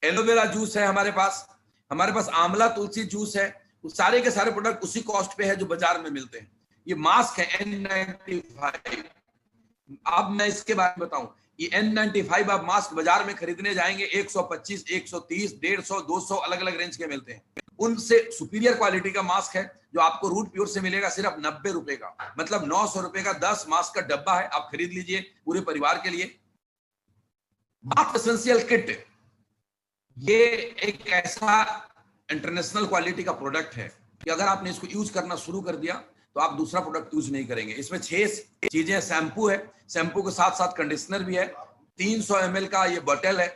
एलोवेरा जूस है हमारे पास आंवला तुलसी जूस है, सारे के सारे प्रोडक्ट उसी कॉस्ट पे है जो बाजार में मिलते हैं। ये मास्क है N95। अब मैं इसके बारे में बताऊं, ये N95 आप मास्क बाजार में खरीदने जाएंगे 125, 130, 150, 200 अलग अलग रेंज के मिलते हैं। उनसे सुपीरियर क्वालिटी का मास्क है जो आपको रूट प्योर से मिलेगा सिर्फ 90 रुपए का, मतलब 900 रुपए का 10 मास्क का डब्बा है, आप खरीद लीजिए पूरे परिवार के लिए। बाथ एसेंशियल किट, ये एक ऐसा इंटरनेशनल क्वालिटी का प्रोडक्ट है कि अगर आपने इसको यूज करना शुरू कर दिया तो आप दूसरा प्रोडक्ट यूज नहीं करेंगे। इसमें 6 चीजें, शैम्पू है, शैम्पू के साथ साथ कंडीशनर भी है, 300 ml का ये बॉटल है।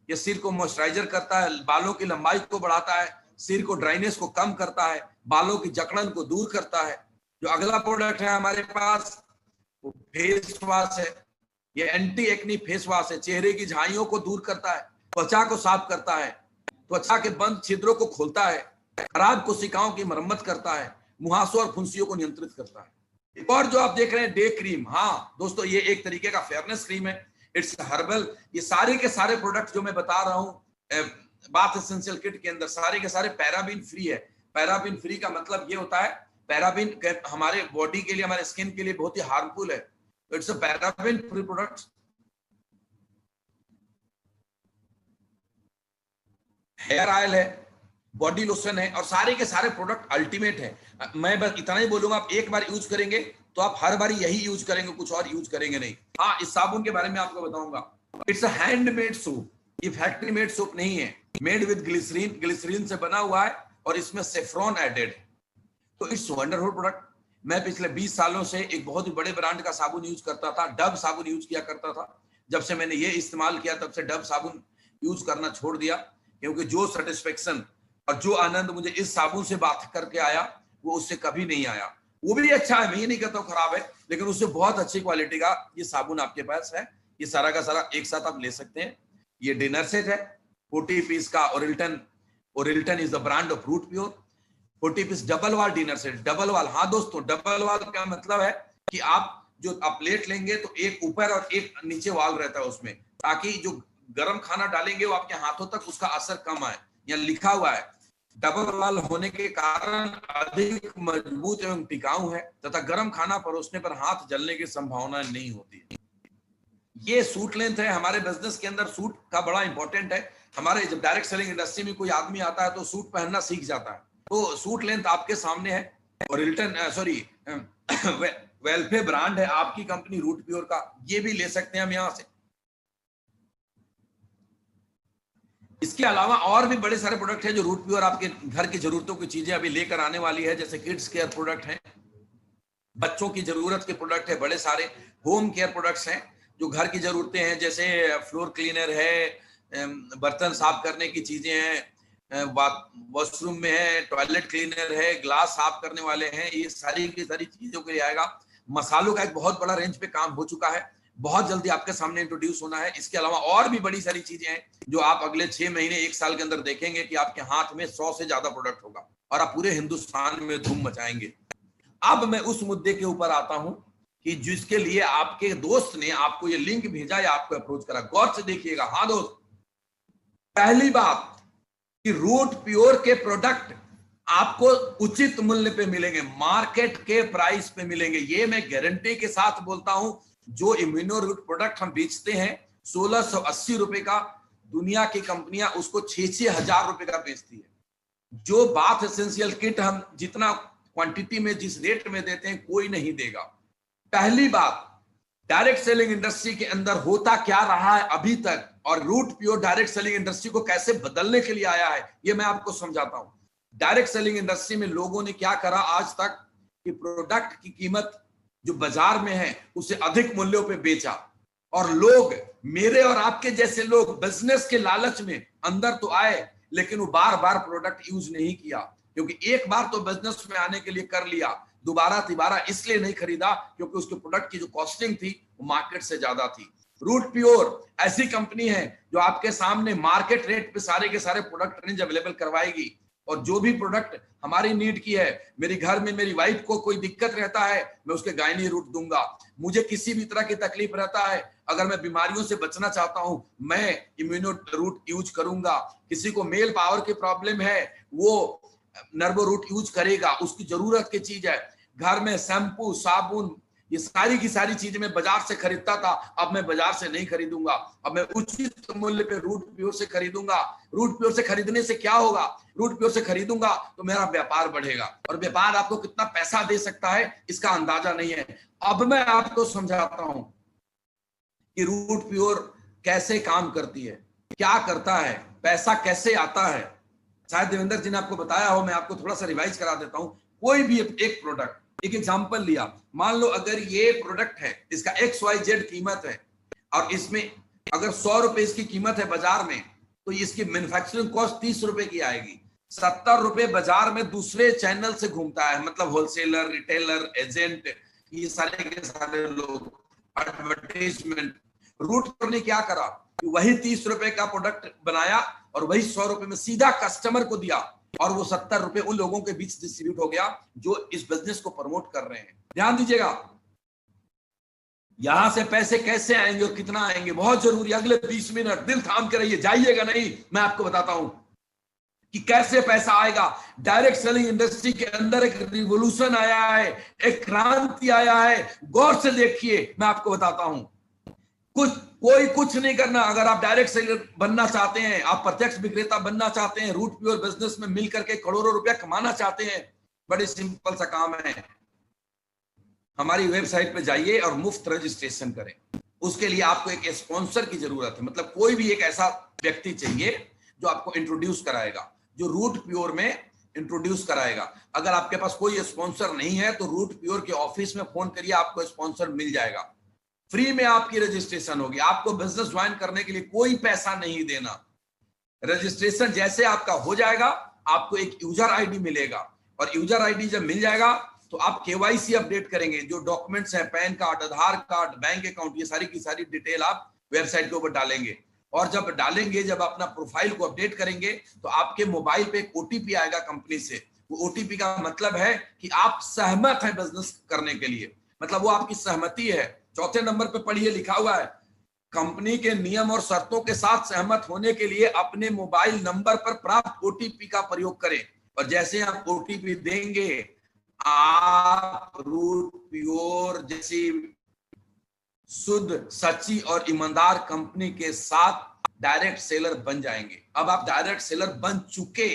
ये सिर को मॉइस्चराइजर करता है, बालों की लंबाई को बढ़ाता है, सिर को ड्राइनेस को कम करता है, बालों की जकड़न को दूर करता है। जो अगला प्रोडक्ट है हमारे पास वो फेस वॉश है। ये एंटी एक्नी फेस वॉश है, चेहरे की झाइयों को दूर करता है, त्वचा को साफ करता है, त्वचा के बंद छिद्रों को खोलता है, खराब कोशिकाओं की मरम्मत करता है, मुहासों और फुंसियों को नियंत्रित करता है। एक और जो आप देख रहे हैं डे क्रीम, हाँ दोस्तों ये एक तरीके का फेयरनेस क्रीम है, इट्स हर्बल। ये सारे के सारे प्रोडक्ट जो मैं बता रहा हूँ बाथ एसेंशियल किट के अंदर सारे के सारे पैराबिन फ्री है। पैराबिन फ्री का मतलब ये होता है, पैराबिन हमारे बॉडी के लिए, हमारे स्किन के लिए बहुत ही हार्मफुल है, तो it's a paraben free product. Hair oil है, बॉडी लोशन है, और सारे के सारे प्रोडक्ट अल्टीमेट है। मैं बस इतना ही बोलूंगा, आप एक बार यूज करेंगे तो आप हर बार यही यूज करेंगे, कुछ और यूज करेंगे नहीं। हाँ, इस साबुन के बारे में आपको बताऊंगा, इट्स अ हैंडमेड सोप, ये फैक्ट्री मेड सोप नहीं है, मेड विद ग्लिसरीन, ग्लिसरीन से बना हुआ है और इसमें सेफ्रॉन एडेड है, तो इट्स वंडरफुल प्रोडक्ट। मैं पिछले 20 सालों से एक बहुत ही बड़े ब्रांड का साबुन यूज करता था, डव साबुन यूज किया करता था। जब से मैंने ये इस्तेमाल किया तब से डव साबुन यूज करना छोड़ दिया, क्योंकि जो सेटिस्फेक्शन और जो आनंद मुझे इस साबुन से बात करके आया वो उससे कभी नहीं आया। वो भी अच्छा है, मैं ये नहीं कहता हूँ खराब है, लेकिन उससे बहुत अच्छी क्वालिटी का ये साबुन आपके पास है। ये सारा का सारा एक साथ आप ले सकते हैं। ये डिनर सेट है 40 पीस का, Orilton is the brand of Root Pure. 40 piece double wall dinner set, double wall. हाँ दोस्तों, डबल वाल का मतलब है कि आप जो आप प्लेट लेंगे तो एक ऊपर और एक नीचे वाल रहता है उसमें, ताकि जो गर्म खाना डालेंगे वो आपके हाथों तक उसका असर कम आए। यहाँ लिखा हुआ है डबल वाल होने के कारण अधिक मजबूत एवं टिकाऊ है तथा गर्म खाना परोसने पर हाथ जलने की संभावना नहीं होती। ये सूट लेंथ है। हमारे बिजनेस के अंदर सूट का बड़ा इंपॉर्टेंट है। हमारे जब डायरेक्ट सेलिंग इंडस्ट्री में कोई आदमी आता है तो सूट पहनना सीख जाता है। तो सूट लेंथ आपके सामने है और वेल्फे ब्रांड है आपकी कंपनी रूट प्योर का, ये भी ले सकते हैं हम यहां से। इसके अलावा और भी बड़े सारे प्रोडक्ट हैं जो रूट प्योर आपके घर की जरूरतों की चीजें अभी लेकर आने वाली है, जैसे किड्स केयर प्रोडक्ट हैं, बच्चों की जरूरत के प्रोडक्ट है, बड़े सारे होम केयर प्रोडक्ट्स हैं जो घर की जरूरतें हैं, जैसे फ्लोर क्लीनर है, बर्तन साफ करने की चीजें हैं, वॉशरूम में है, टॉयलेट क्लीनर है, ग्लास साफ करने वाले हैं, ये सारी की सारी चीजों के लिए आएगा। मसालों का एक बहुत बड़ा रेंज पे काम हो चुका है, बहुत जल्दी आपके सामने इंट्रोड्यूस होना है। इसके अलावा और भी बड़ी सारी चीजें हैं जो आप अगले 6 महीने 1 साल के अंदर देखेंगे कि आपके हाथ में 100 से ज्यादा प्रोडक्ट होगा और आप पूरे हिंदुस्तान में धूम मचाएंगे। अब मैं उस मुद्दे के ऊपर आता हूं कि जिसके लिए आपके दोस्त ने आपको ये लिंक भेजा या आपको अप्रोच करा। गौर से देखिएगा। हाँ दोस्त, पहली बात कि रूट प्योर के प्रोडक्ट आपको उचित मूल्य पे मिलेंगे, मार्केट के प्राइस पे मिलेंगे, ये मैं गारंटी के साथ बोलता हूं। जो इम्यूनो रूट प्रोडक्ट हम बेचते हैं 1680 रुपए का, दुनिया की कंपनियां उसको 6-6 हजार रुपए का बेचती है। जो बाथ एसेंशियल किट हम जितना क्वांटिटी में जिस रेट में देते हैं कोई नहीं देगा। पहली बात, डायरेक्ट सेलिंग इंडस्ट्री के अंदर होता क्या रहा है अभी तक और Root Pure direct selling industry को कैसे बदलने के लिए आया है, ये मैं आपको समझाता हूं। डायरेक्ट सेलिंग इंडस्ट्री में लोगों ने क्या करा आज तक कि प्रोडक्ट की कीमत जो बाजार में है उसे अधिक मूल्यों पे बेचा, और लोग, मेरे और आपके जैसे लोग बिजनेस के लालच में अंदर तो आए लेकिन वो बार बार प्रोडक्ट यूज नहीं किया, क्योंकि एक बार तो बिजनेस में आने के लिए कर लिया, दोबारा तिबारा इसलिए नहीं खरीदा क्योंकि उसके प्रोडक्ट की जो कॉस्टिंग थी वो मार्केट से ज्यादा थी। रूट प्योर ऐसी कंपनी है जो आपके सामने मार्केट रेट पे सारे के सारे प्रोडक्ट रेंज अवेलेबल करवाएगी, और जो भी प्रोडक्ट हमारी नीड की है, मेरे घर में मेरी वाइफ को कोई दिक्कत रहता है मैं उसके गायनी रूट दूंगा, मुझे किसी भी तरह की तकलीफ रहता है, अगर मैं बीमारियों से बचना चाहता हूं मैं इम्यूनो रूट यूज करूंगा, किसी को मेल पावर की प्रॉब्लम है वो नर्वो रूट यूज करेगा, उसकी जरूरत की चीज है। घर में शैम्पू, साबुन, ये सारी की सारी चीजें मैं बाजार से खरीदता था, अब मैं बाजार से नहीं खरीदूंगा, अब मैं उचित मूल्य पे रूट प्योर से खरीदूंगा। रूट प्योर से खरीदने से क्या होगा, रूट प्योर से खरीदूंगा तो मेरा व्यापार बढ़ेगा, और व्यापार आपको कितना पैसा दे सकता है इसका अंदाजा नहीं है। अब मैं आपको समझाता हूं कि रूट प्योर कैसे काम करती है, क्या करता है, पैसा कैसे आता है। शायद देवेंद्र जी ने आपको बताया हो, मैं आपको थोड़ा सा रिवाइज करा देता हूं। कोई भी एक प्रोडक्ट, एक एग्जांपल लिया, मान लो अगर ये प्रोडक्ट है, इसका XYZ कीमत है, और इसमें अगर 100 रुपए इसकी कीमत है बाजार में, तो इसकी मैन्युफैक्चरिंग कॉस्ट 30 रुपए की आएगी। 70 रुपए बाजार में दूसरे चैनल से घूमता है, मतलब होलसेलर, रिटेलर, एजेंट, ये सारे के सारे लोग, एडवर्टाइजमेंट। रूट ने क्या करा, वही 30 रुपए का प्रोडक्ट बनाया और वही 100 रुपए में सीधा कस्टमर को दिया, और वो 70 रुपए उन लोगों के बीच डिस्ट्रीब्यूट हो गया जो इस बिजनेस को प्रमोट कर रहे हैं। ध्यान दीजिएगा, यहां से पैसे कैसे आएंगे और कितना आएंगे बहुत जरूरी। अगले 20 मिनट दिल थाम के रहिए, जाइएगा नहीं, मैं आपको बताता हूं कि कैसे पैसा आएगा। डायरेक्ट सेलिंग इंडस्ट्री के अंदर एक रिवोल्यूशन आया है, एक क्रांति आया है। गौर से देखिए, मैं आपको बताता हूं। कोई कुछ नहीं करना। अगर आप डायरेक्ट सेलर बनना चाहते हैं, आप प्रत्यक्ष विक्रेता बनना चाहते हैं, रूट प्योर बिजनेस में मिल करके करोड़ों रुपया कमाना चाहते हैं, बड़ी सिंपल सा काम है। हमारी वेबसाइट पे जाइए और मुफ्त रजिस्ट्रेशन करें। उसके लिए आपको एक स्पॉन्सर की जरूरत है, मतलब कोई भी एक ऐसा व्यक्ति चाहिए जो आपको इंट्रोड्यूस कराएगा, जो रूट प्योर में इंट्रोड्यूस कराएगा। अगर आपके पास कोई स्पॉन्सर नहीं है तो रूट प्योर के ऑफिस में फोन करिए, आपको स्पॉन्सर मिल जाएगा। फ्री में आपकी रजिस्ट्रेशन होगी। आपको बिजनेस ज्वाइन करने के लिए कोई पैसा नहीं देना। रजिस्ट्रेशन जैसे आपका हो जाएगा, आपको एक यूजर आईडी मिलेगा, और यूजर आईडी जब मिल जाएगा तो आप KYC अपडेट करेंगे। जो डॉक्यूमेंट्स हैं, पैन कार्ड, आधार कार्ड, बैंक अकाउंट, ये सारी की सारी डिटेल आप वेबसाइट के ऊपर डालेंगे, और जब डालेंगे, जब अपना प्रोफाइल को अपडेट करेंगे तो आपके मोबाइल पे एक OTP आएगा कंपनी से। वो OTP का मतलब है कि आप सहमत हैं बिजनेस करने के लिए, मतलब वो आपकी सहमति है। चौथे नंबर पे पढ़िए, लिखा हुआ है कंपनी के नियम और शर्तों के साथ सहमत होने के लिए अपने मोबाइल नंबर पर प्राप्त ओटीपी का प्रयोग करें, और जैसे आप ओटीपी देंगे आप रूट प्योर जैसी शुद्ध, सच्ची और ईमानदार कंपनी के साथ डायरेक्ट सेलर बन जाएंगे। अब आप डायरेक्ट सेलर बन चुके,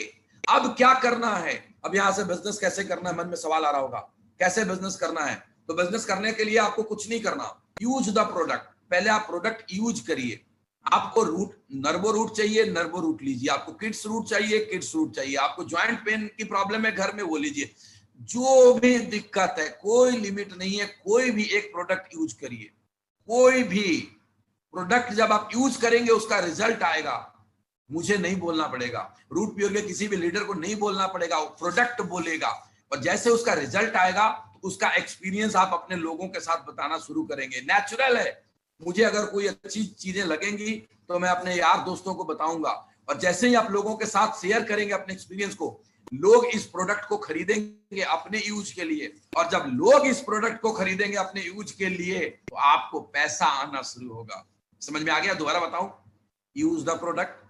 अब क्या करना है? अब यहां से बिजनेस कैसे करना है, मन में सवाल आ रहा होगा, कैसे बिजनेस करना है? तो बिजनेस करने के लिए आपको कुछ नहीं करना, यूज द प्रोडक्ट। पहले आप प्रोडक्ट यूज करिए। आपको रूट, नर्वो रूट चाहिए, नर्वो रूट लीजिए। आपको किड्स रूट चाहिए, किड्स रूट चाहिए। आपको ज्वाइंट पेन की प्रॉब्लम है घर में, वो लीजिए। जो भी दिक्कत है, कोई लिमिट नहीं है, कोई भी एक प्रोडक्ट यूज करिए। कोई भी प्रोडक्ट जब आप यूज करेंगे उसका रिजल्ट आएगा, मुझे नहीं बोलना पड़ेगा, रूट प्योर के किसी भी लीडर को नहीं बोलना पड़ेगा, वो प्रोडक्ट बोलेगा। और जैसे उसका रिजल्ट आएगा तो उसका एक्सपीरियंस आप अपने लोगों के साथ बताना शुरू करेंगे। नेचुरल है, मुझे अगर कोई अच्छी चीजें लगेंगी तो मैं अपने यार दोस्तों को बताऊंगा, और जैसे ही आप लोगों के साथ शेयर करेंगे अपने एक्सपीरियंस को, लोग इस प्रोडक्ट को खरीदेंगे अपने यूज के लिए। और जब लोग इस प्रोडक्ट को खरीदेंगे अपने यूज के लिए तो आपको पैसा आना शुरू होगा। समझ में आ गया? दोबारा बताऊं, यूज द प्रोडक्ट,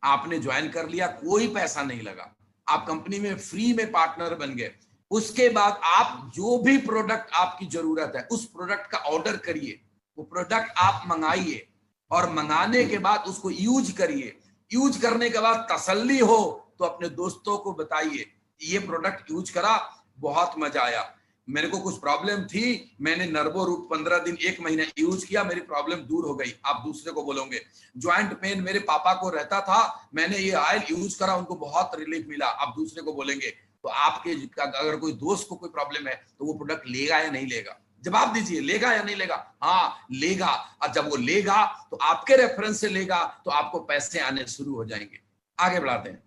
आपने ज्वाइन कर लिया, कोई पैसा नहीं लगा, आप कंपनी में फ्री में पार्टनर बन गए। उसके बाद आप जो भी प्रोडक्ट आपकी जरूरत है उस प्रोडक्ट का ऑर्डर करिए, वो प्रोडक्ट आप मंगाइए, और मंगाने के बाद उसको यूज करिए। यूज करने के बाद तसल्ली हो तो अपने दोस्तों को बताइए, ये प्रोडक्ट यूज करा, बहुत मजा आया, मेरे को कुछ प्रॉब्लम थी, मैंने नर्वो रूट 15 दिन 1 महीना यूज किया, मेरी प्रॉब्लम दूर हो गई। आप दूसरे को बोलोगे, ज्वाइंट पेन मेरे पापा को रहता था, मैंने ये ऑयल यूज करा, उनको बहुत रिलीफ मिला, आप दूसरे को बोलेंगे। तो आपके अगर कोई दोस्त को कोई प्रॉब्लम है तो वो प्रोडक्ट लेगा या नहीं लेगा? जवाब दीजिए, लेगा या नहीं लेगा? हाँ लेगा। और जब वो लेगा तो आपके रेफरेंस से लेगा तो आपको पैसे आने शुरू हो जाएंगे। आगे बढ़ाते हैं।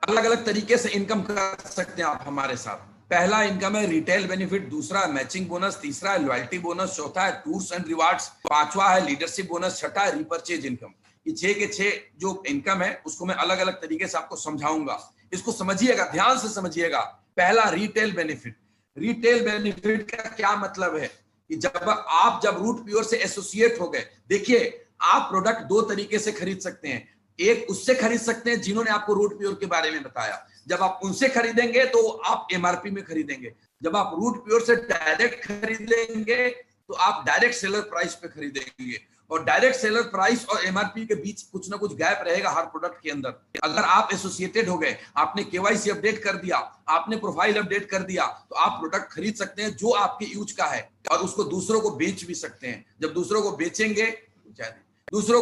अलग अलग तरीके से इनकम कर सकते हैं आप हमारे साथ। पहला इनकम है रिटेल बेनिफिट, दूसरा है मैचिंग बोनस, तीसरा है लॉयल्टी बोनस, चौथा है टूर्स एंड रिवार्ड्स, पांचवा है लीडरशिप बोनस, छठा है रिपर्चेज इनकम। ये 6 के 6 जो इनकम है उसको मैं अलग अलग तरीके से आपको समझाऊंगा, इसको समझिएगा, ध्यान से समझिएगा। पहला रिटेल बेनिफिट। रिटेल बेनिफिट का क्या मतलब है कि जब रूट प्योर से एसोसिएट हो गए, देखिए आप प्रोडक्ट 2 तरीके से खरीद सकते हैं। एक उससे खरीद सकते हैं जिन्होंने आपको रूट प्योर के बारे में बताया, जब आप उनसे खरीदेंगे तो आप एमआरपी में खरीदेंगे। जब आप रूट प्योर से डायरेक्ट खरीदेंगे तो आप डायरेक्ट सेलर प्राइस पे खरीदेंगे, और डायरेक्ट सेलर प्राइस और एमआरपी के बीच कुछ ना कुछ गैप रहेगा हर प्रोडक्ट के अंदर। अगर आप एसोसिएटेड हो गए, आपने केवाईसी अपडेट कर दिया, आपने प्रोफाइल अपडेट कर दिया, तो आप प्रोडक्ट खरीद सकते हैं जो आपके यूज का है, और उसको दूसरों को बेच भी सकते हैं। जब दूसरों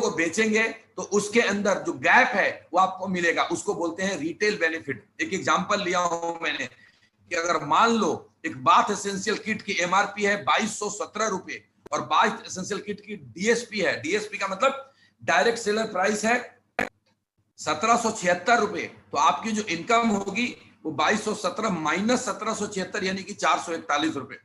को बेचेंगे तो उसके अंदर जो गैप है वो आपको मिलेगा, उसको बोलते हैं रिटेल बेनिफिट। एक एग्जांपल लिया हूं मैंने कि अगर मान लो एक बाथ एसेंशियल किट की एमआरपी है 2217 रुपए, और बाथ एसेंशियल किट की डीएसपी है, डीएसपी का मतलब डायरेक्ट सेलर प्राइस है 1776 रुपए, तो आपकी जो इनकम होगी वो 2217 माइनस 1776 यानी कि 441 रुपए।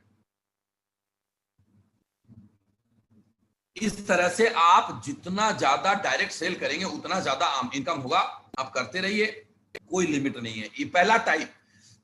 इस तरह से आप जितना ज्यादा डायरेक्ट सेल करेंगे उतना ज्यादा इनकम होगा। आप करते रहिए, कोई लिमिट नहीं है। ये पहला टाइप।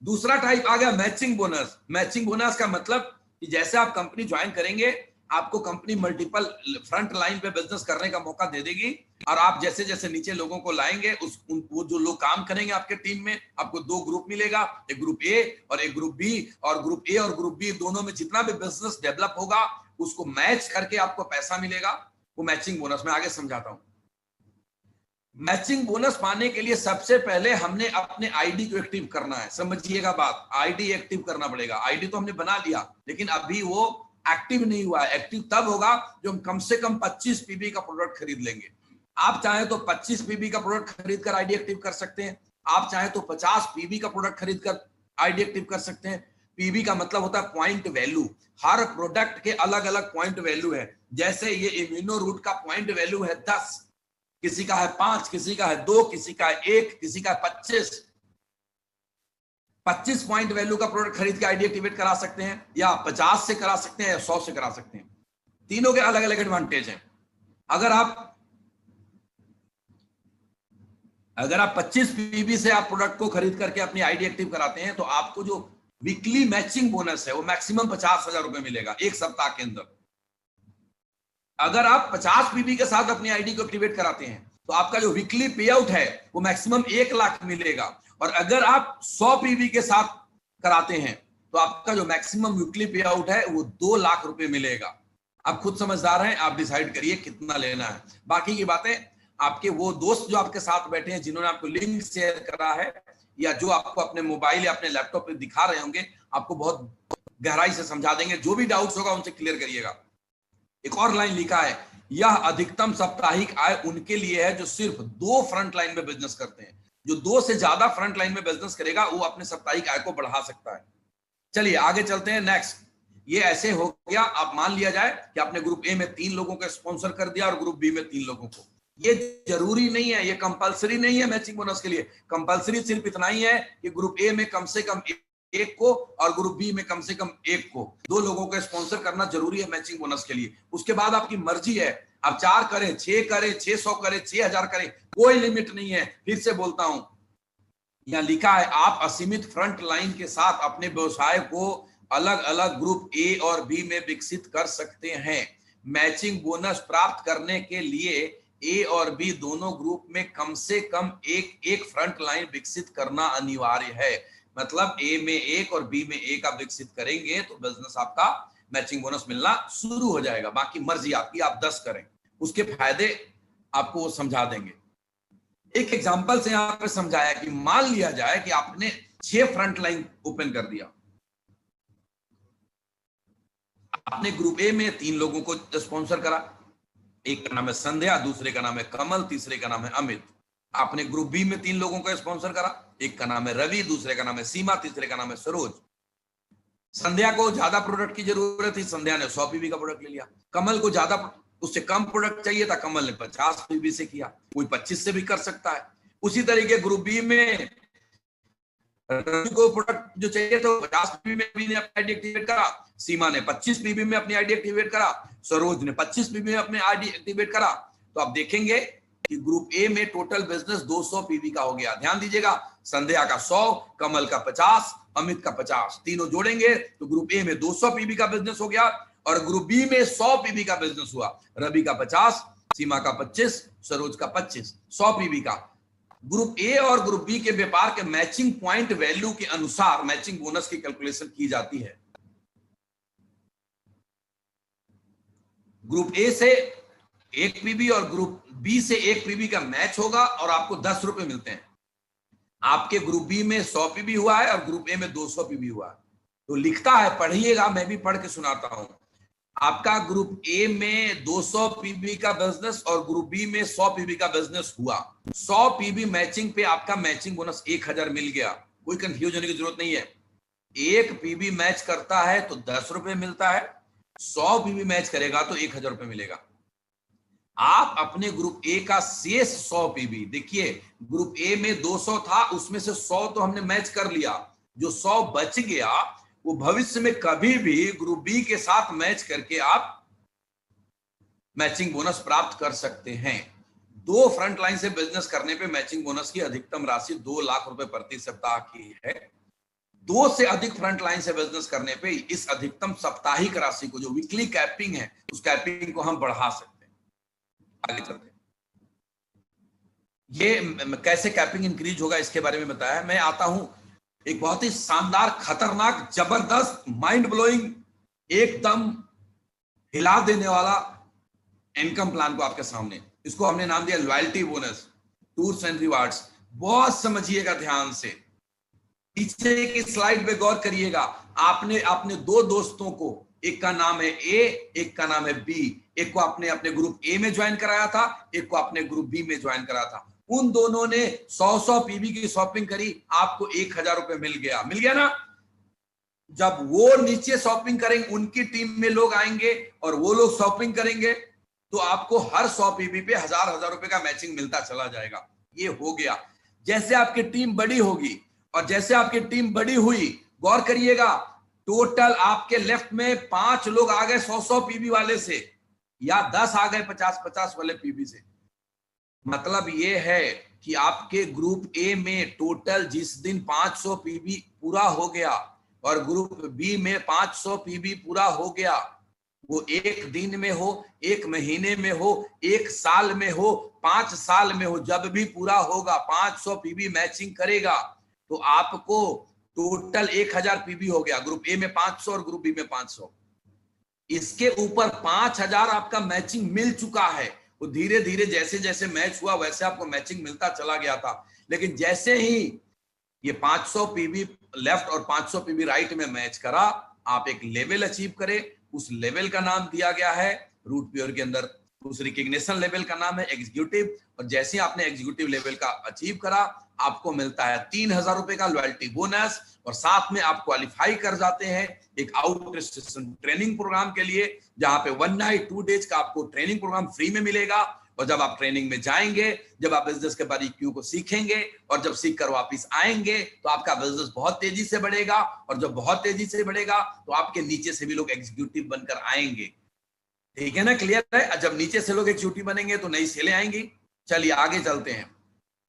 दूसरा टाइप आ गया मैचिंग बोनस। मैचिंग बोनस का मतलब कि जैसे आप कंपनी ज्वाइन करेंगे, आपको कंपनी मल्टीपल फ्रंट लाइन पे बिजनेस करने का मौका दे देगी, और आप जैसे जैसे नीचे लोगों को लाएंगे वो जो लोग काम करेंगे आपके टीम में, आपको 2 ग्रुप मिलेगा, एक ग्रुप ए और एक ग्रुप बी, और ग्रुप ए और ग्रुप बी दोनों में जितना भी बिजनेस डेवलप होगा उसको मैच करके आपको पैसा मिलेगा, वो मैचिंग बोनस। मैं आगे समझाता हूं। मैचिंग बोनस पाने के लिए सबसे पहले हमने अपने आईडी को एक्टिव करना है। समझिएगा बात, आईडी एक्टिव करना पड़ेगा। आईडी तो हमने बना लिया लेकिन अभी वो एक्टिव नहीं हुआ है। एक्टिव तब होगा जो हम कम से कम 25 पीबी का प्रोडक्ट खरीद लेंगे। आप चाहे तो 25 पीबी का प्रोडक्ट खरीद कर आईडी एक्टिव कर सकते हैं, आप चाहे तो 50 पीबी का प्रोडक्ट खरीद कर आईडी एक्टिव कर सकते हैं। पीबी का मतलब होता है पॉइंट वैल्यू। हर प्रोडक्ट के अलग अलग पॉइंट वैल्यू है। जैसे ये इम्यूनो रूट का पॉइंट वैल्यू है 10, किसी का है 5, किसी का है 2, किसी का है 1, किसी का है 25। 25 पॉइंट वैल्यू का प्रोडक्ट खरीद के आईडी एक्टिवेट करा सकते हैं, या 50 से करा सकते हैं, या 100 से करा सकते हैं। तीनों के अलग अलग एडवांटेज हैं। अगर आप 25 पीबी से आप प्रोडक्ट को खरीद करके अपनी आईडी एक्टिव कराते हैं तो आपको जो वीकली मैचिंग बोनस है वो मैक्सिमम 50,000 रुपए मिलेगा 1 सप्ताह के अंदर। अगर आप 50 पीबी के साथ अपनी आईडी को एक्टिवेट कराते हैं तो आपका जो वीकली पे आउट है वो मैक्सिमम 1 लाख मिलेगा, और अगर आप 100 पीबी के साथ कराते हैं तो आपका जो मैक्सिमम वीकली पे आउट है वो 2 लाख रुपए मिलेगा। आप खुद समझदार हैं, आप डिसाइड करिए कितना लेना है। बाकी की बातें आपके वो दोस्त जो आपके साथ बैठे हैं, जिन्होंने आपको लिंक शेयर करा है, या जो आपको अपने मोबाइल या अपने लैपटॉप पे दिखा रहे होंगे, आपको बहुत गहराई से समझा देंगे। जो भी डाउट्स होगा उनसे क्लियर करिएगा। एक और लाइन लिखा है, यह अधिकतम साप्ताहिक आय उनके लिए है जो सिर्फ 2 फ्रंट लाइन में बिजनेस करते हैं। जो 2 से ज्यादा फ्रंट लाइन में बिजनेस करेगा वो अपने साप्ताहिक आय को बढ़ा सकता है। चलिए आगे चलते हैं। नेक्स्ट, ये ऐसे हो गया, आप मान लिया जाए कि आपने ग्रुप ए में 3 लोगों को स्पॉन्सर कर दिया और ग्रुप बी में 3 लोगों को। ये जरूरी नहीं है, ये कंपलसरी नहीं है मैचिंग बोनस के लिए। कंपलसरी सिर्फ इतना ही है कि ग्रुप ए में कम से कम 1 को और ग्रुप बी में कम से कम 1 को, 2 लोगों को स्पॉन्सर करना जरूरी है मैचिंग बोनस के लिए। उसके बाद आपकी मर्जी है, आप 4 करें, 6 करें, 600 करें, 6000 करें, कोई लिमिट नहीं है। फिर से बोलता हूं, यहां लिखा है आप असीमित फ्रंट लाइन के साथ अपने व्यवसाय को अलग अलग ग्रुप ए और बी में विकसित कर सकते हैं। मैचिंग बोनस प्राप्त करने के लिए ए और बी दोनों ग्रुप में कम से कम एक फ्रंट लाइन विकसित करना अनिवार्य है। मतलब ए में 1 और बी में 1 आप विकसित करेंगे तो बिजनेस आपका मैचिंग बोनस मिलना शुरू हो जाएगा। बाकी मर्जी आपकी, आप 10 करें, उसके फायदे आपको वो समझा देंगे। एक एग्जांपल से यहां पे समझाया कि मान लिया जाए कि आपने 6 फ्रंट लाइन ओपन कर दिया। आपने ग्रुप ए में 3 लोगों को स्पॉन्सर करा, एक का नाम है संध्या, दूसरे का नाम है कमल, तीसरे का नाम है अमित। आपने ग्रुप बी में 3 लोगों को स्पॉन्सर करा, एक का नाम है रवि, दूसरे का नाम है सीमा, तीसरे का नाम है सरोज। संध्या को ज्यादा प्रोडक्ट की जरूरत थी, संध्या ने 100 पीबी का प्रोडक्ट ले लिया। कमल को ज्यादा, उससे कम प्रोडक्ट चाहिए था, कमल ने 50 पीबी से किया। कोई 25 से भी कर सकता है। उसी तरीके ग्रुप बी में रवि को प्रोडक्ट जो चाहिए था 50 पीबी में रवि ने अपनी आईडी एक्टिवेट करा, सीमा ने 25 पीबी में अपनी आईडी एक्टिवेट करा, सरोज ने 25 पीबी में अपनी आईडी एक्टिवेट करा। तो आप देखेंगे कि ग्रुप ए में टोटल बिजनेस 200 पीबी का हो गया। ध्यान दीजिएगा, संध्या का 100, कमल का 50, अमित का 50, तीनों जोड़ेंगे तो ग्रुप ए में 200 पीबी का बिजनेस हो गया, और ग्रुप बी में 100 पीबी का बिजनेस हुआ। रवि का 50, सीमा का 25, सरोज का 25, 100 पीबी का। ग्रुप ए और ग्रुप बी के व्यापार के मैचिंग पॉइंट वैल्यू के अनुसार मैचिंग बोनस की कैलकुलेशन की जाती है। ग्रुप ए से 1 पीबी और ग्रुप बी से 1 पीबी का मैच होगा और आपको 10 रुपए मिलते हैं। आपके ग्रुप बी में 100 पीबी हुआ है और ग्रुप ए में 200 पीबी हुआ है। तो लिखता है, पढ़िएगा, मैं भी पढ़ के सुनाता हूं। आपका ग्रुप ए में 200 पीबी का बिजनेस और ग्रुप बी में 100 पीबी का बिजनेस हुआ। 100 पीबी मैचिंग पे आपका मैचिंग बोनस 1000 मिल गया। कोई कंफ्यूज होने की जरूरत नहीं है। 1 पीबी मैच करता है तो 10 रुपए मिलता है, 100 पीबी मैच करेगा तो 1000 रुपए मिलेगा। आप अपने ग्रुप ए का शेष 100 पीबी, देखिए ग्रुप ए में 200 था, उसमें से 100 तो हमने मैच कर लिया, जो 100 बच गया वो भविष्य में कभी भी ग्रुप बी के साथ मैच करके आप मैचिंग बोनस प्राप्त कर सकते हैं। 2 फ्रंट लाइन से बिजनेस करने पे मैचिंग बोनस की अधिकतम राशि 2 लाख रुपए प्रति सप्ताह की है। 2 से अधिक फ्रंट लाइन से बिजनेस करने पे इस अधिकतम साप्ताहिक राशि को, जो वीकली कैपिंग है, उस कैपिंग को हम बढ़ा सकते हैं। आगे चलते हैं। ये कैसे कैपिंग इंक्रीज होगा इसके बारे में बताया। मैं आता हूं एक बहुत ही शानदार, खतरनाक, जबरदस्त, माइंड ब्लोइंग, एकदम हिला देने वाला इनकम प्लान को आपके सामने। इसको हमने नाम दिया loyalty bonus, tours and rewards. बहुत समझिएगा ध्यान से, पीछे की स्लाइड पे गौर करिएगा। आपने अपने 2 दोस्तों को, एक का नाम है ए, एक का नाम है बी, एक को आपने अपने ग्रुप ए में ज्वाइन कराया था, एक को आपने ग्रुप बी में ज्वाइन कराया था। उन दोनों ने 100 पीबी की शॉपिंग करी, आपको 1000 रुपए मिल गया ना। जब वो नीचे शॉपिंग करेंगे, उनकी टीम में लोग आएंगे और वो लोग शॉपिंग करेंगे, तो आपको हर 100 पीबी पे 1000 रुपए का मैचिंग मिलता चला जाएगा। ये हो गया। जैसे आपकी टीम बड़ी होगी और जैसे आपकी टीम बड़ी हुई, गौर करिएगा, टोटल आपके लेफ्ट में 5 लोग आ गए 100 पीबी वाले से, या 10 आ गए 50 वाले पीबी से। मतलब ये है कि आपके ग्रुप ए में टोटल जिस दिन 500 पीबी पूरा हो गया और ग्रुप बी में 500 पीबी पूरा हो गया, वो एक दिन में हो, एक महीने में हो, एक साल में हो, 5 साल में हो, जब भी पूरा होगा 500 पीबी मैचिंग करेगा तो आपको टोटल 1000 पीबी हो गया। ग्रुप ए में 500 और ग्रुप बी में 500। इसके ऊपर 5000 आपका मैचिंग मिल चुका है। वो धीरे धीरे जैसे जैसे मैच हुआ वैसे आपको मैचिंग मिलता चला गया था, लेकिन जैसे ही ये 500 पीबी लेफ्ट और 500 पीबी राइट में मैच करा, आप एक लेवल अचीव करें। उस लेवल का नाम दिया गया है रूट प्योर के अंदर, उस रिकग्निशन लेवल का नाम है एग्जीक्यूटिव। और जैसे ही आपने एग्जीक्यूटिव लेवल का अचीव करा, आपको मिलता है 3000 रुपए का लॉयल्टी बोनस, और साथ में आप क्वालिफाई कर जाते हैं एक आउट स्टेशन ट्रेनिंग प्रोग्राम के लिए, जहां पे 1 नाइट 2 डेज का आपको ट्रेनिंग प्रोग्राम फ्री में मिलेगा। और जब आप ट्रेनिंग में जाएंगे, जब आप बिजनेस के बारीकियों को सीखेंगे और जब सीख कर वापिस आएंगे, तो आपका बिजनेस बहुत तेजी से बढ़ेगा। और जब बहुत तेजी से बढ़ेगा तो आपके नीचे से भी लोग एग्जीक्यूटिव बनकर आएंगे। ठीक है ना, क्लियर है? जब नीचे से लोग एग्जीक्यूटिव बनेंगे तो नई सेलें आएंगी। चलिए आगे चलते हैं।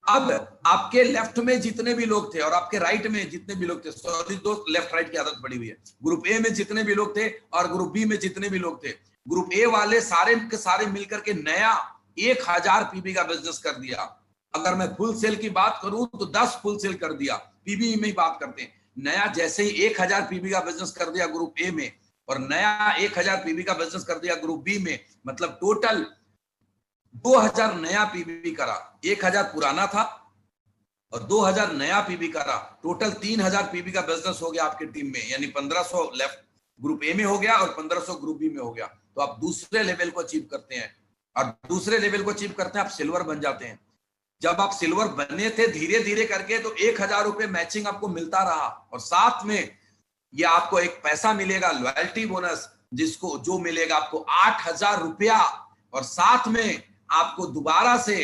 अब आपके लेफ्ट में जितने भी लोग थे और आपके राइट में जितने भी लोग थे, सॉरी दोस्त, लेफ्ट राइट की आदत पड़ी हुई है। ग्रुप ए में जितने भी लोग थे और ग्रुप बी में जितने भी लोग थे, ग्रुप ए वाले सारे के सारे मिलकर के नया 1000 पीबी का बिजनेस कर दिया। अगर मैं फुल सेल की बात करूं तो 10 फुल सेल कर दिया। पीबी में ही बात करते हैं। नया जैसे ही 1000 पीबी का बिजनेस कर दिया ग्रुप ए में, और नया 1000 पीबी का बिजनेस कर दिया ग्रुप बी में, मतलब टोटल 2000 नया पीबी करा। 1000 पुराना था और 2000 नया पीबी करा। टोटल 3000 पीबी का बिजनेस हो गया आपकी टीम में, यानी 1500 लेफ्ट ग्रुप ए में हो गया और 1500 ग्रुप बी में हो गया। तो आप दूसरे लेवल को अचीव करते हैं, और दूसरे लेवल को अचीव करते हैं आप सिल्वर बन जाते हैं। जब आप सिल्वर बने थे धीरे धीरे करके, तो 1000 रुपए मैचिंग आपको मिलता रहा, और साथ में ये आपको एक पैसा मिलेगा लॉयल्टी बोनस, जिसको जो मिलेगा आपको 8000 रुपया। और साथ में आपको दोबारा से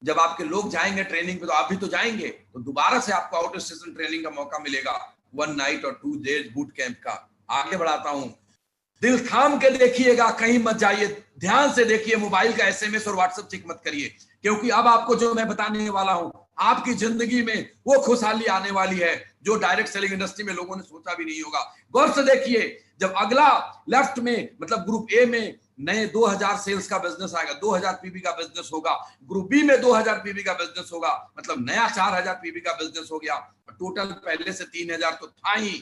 जब आपके लोग जाएंगे ट्रेनिंग पे, तो आप भी तो जाएंगे, तो दोबारा से आपको आउट स्टेशन ट्रेनिंग का मौका मिलेगा 1 नाइट और 2 डेज बूट कैंप का। आगे बढ़ाता हूं, दिल थाम के देखिएगा, कहीं मत जाइए, ध्यान से देखिए, मोबाइल का एसएमएस और व्हाट्सएप चेक मत करिए, क्योंकि अब आपको जो मैं बताने वाला हूं, आपकी जिंदगी में वो खुशहाली आने वाली है जो डायरेक्ट सेलिंग इंडस्ट्री में लोगों ने सोचा भी नहीं होगा। गौर से देखिए, जब अगला लेफ्ट में मतलब ग्रुप ए में नए 2000 सेल्स का बिजनेस आएगा, 2000 पीबी का बिजनेस होगा, ग्रुप बी में 2000 पीबी का बिजनेस होगा, मतलब नया 4000 पीबी का बिजनेस हो गया। टोटल पहले से 3000 तो था ही,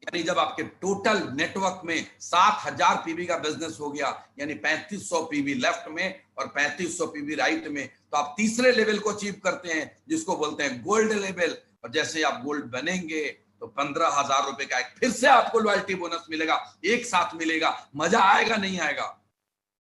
यानी जब आपके टोटल नेटवर्क में 7000 पीबी का बिजनेस हो गया, यानी 3500 पीबी लेफ्ट में और 3500 पीबी राइट में, तो आप तीसरे लेवल को अचीव करते हैं जिसको बोलते हैं गोल्ड लेवल। और जैसे आप गोल्ड बनेंगे तो 15000 रुपए का एक फिर से आपको लॉयल्टी बोनस मिलेगा, एक साथ मिलेगा। मजा आएगा नहीं आएगा?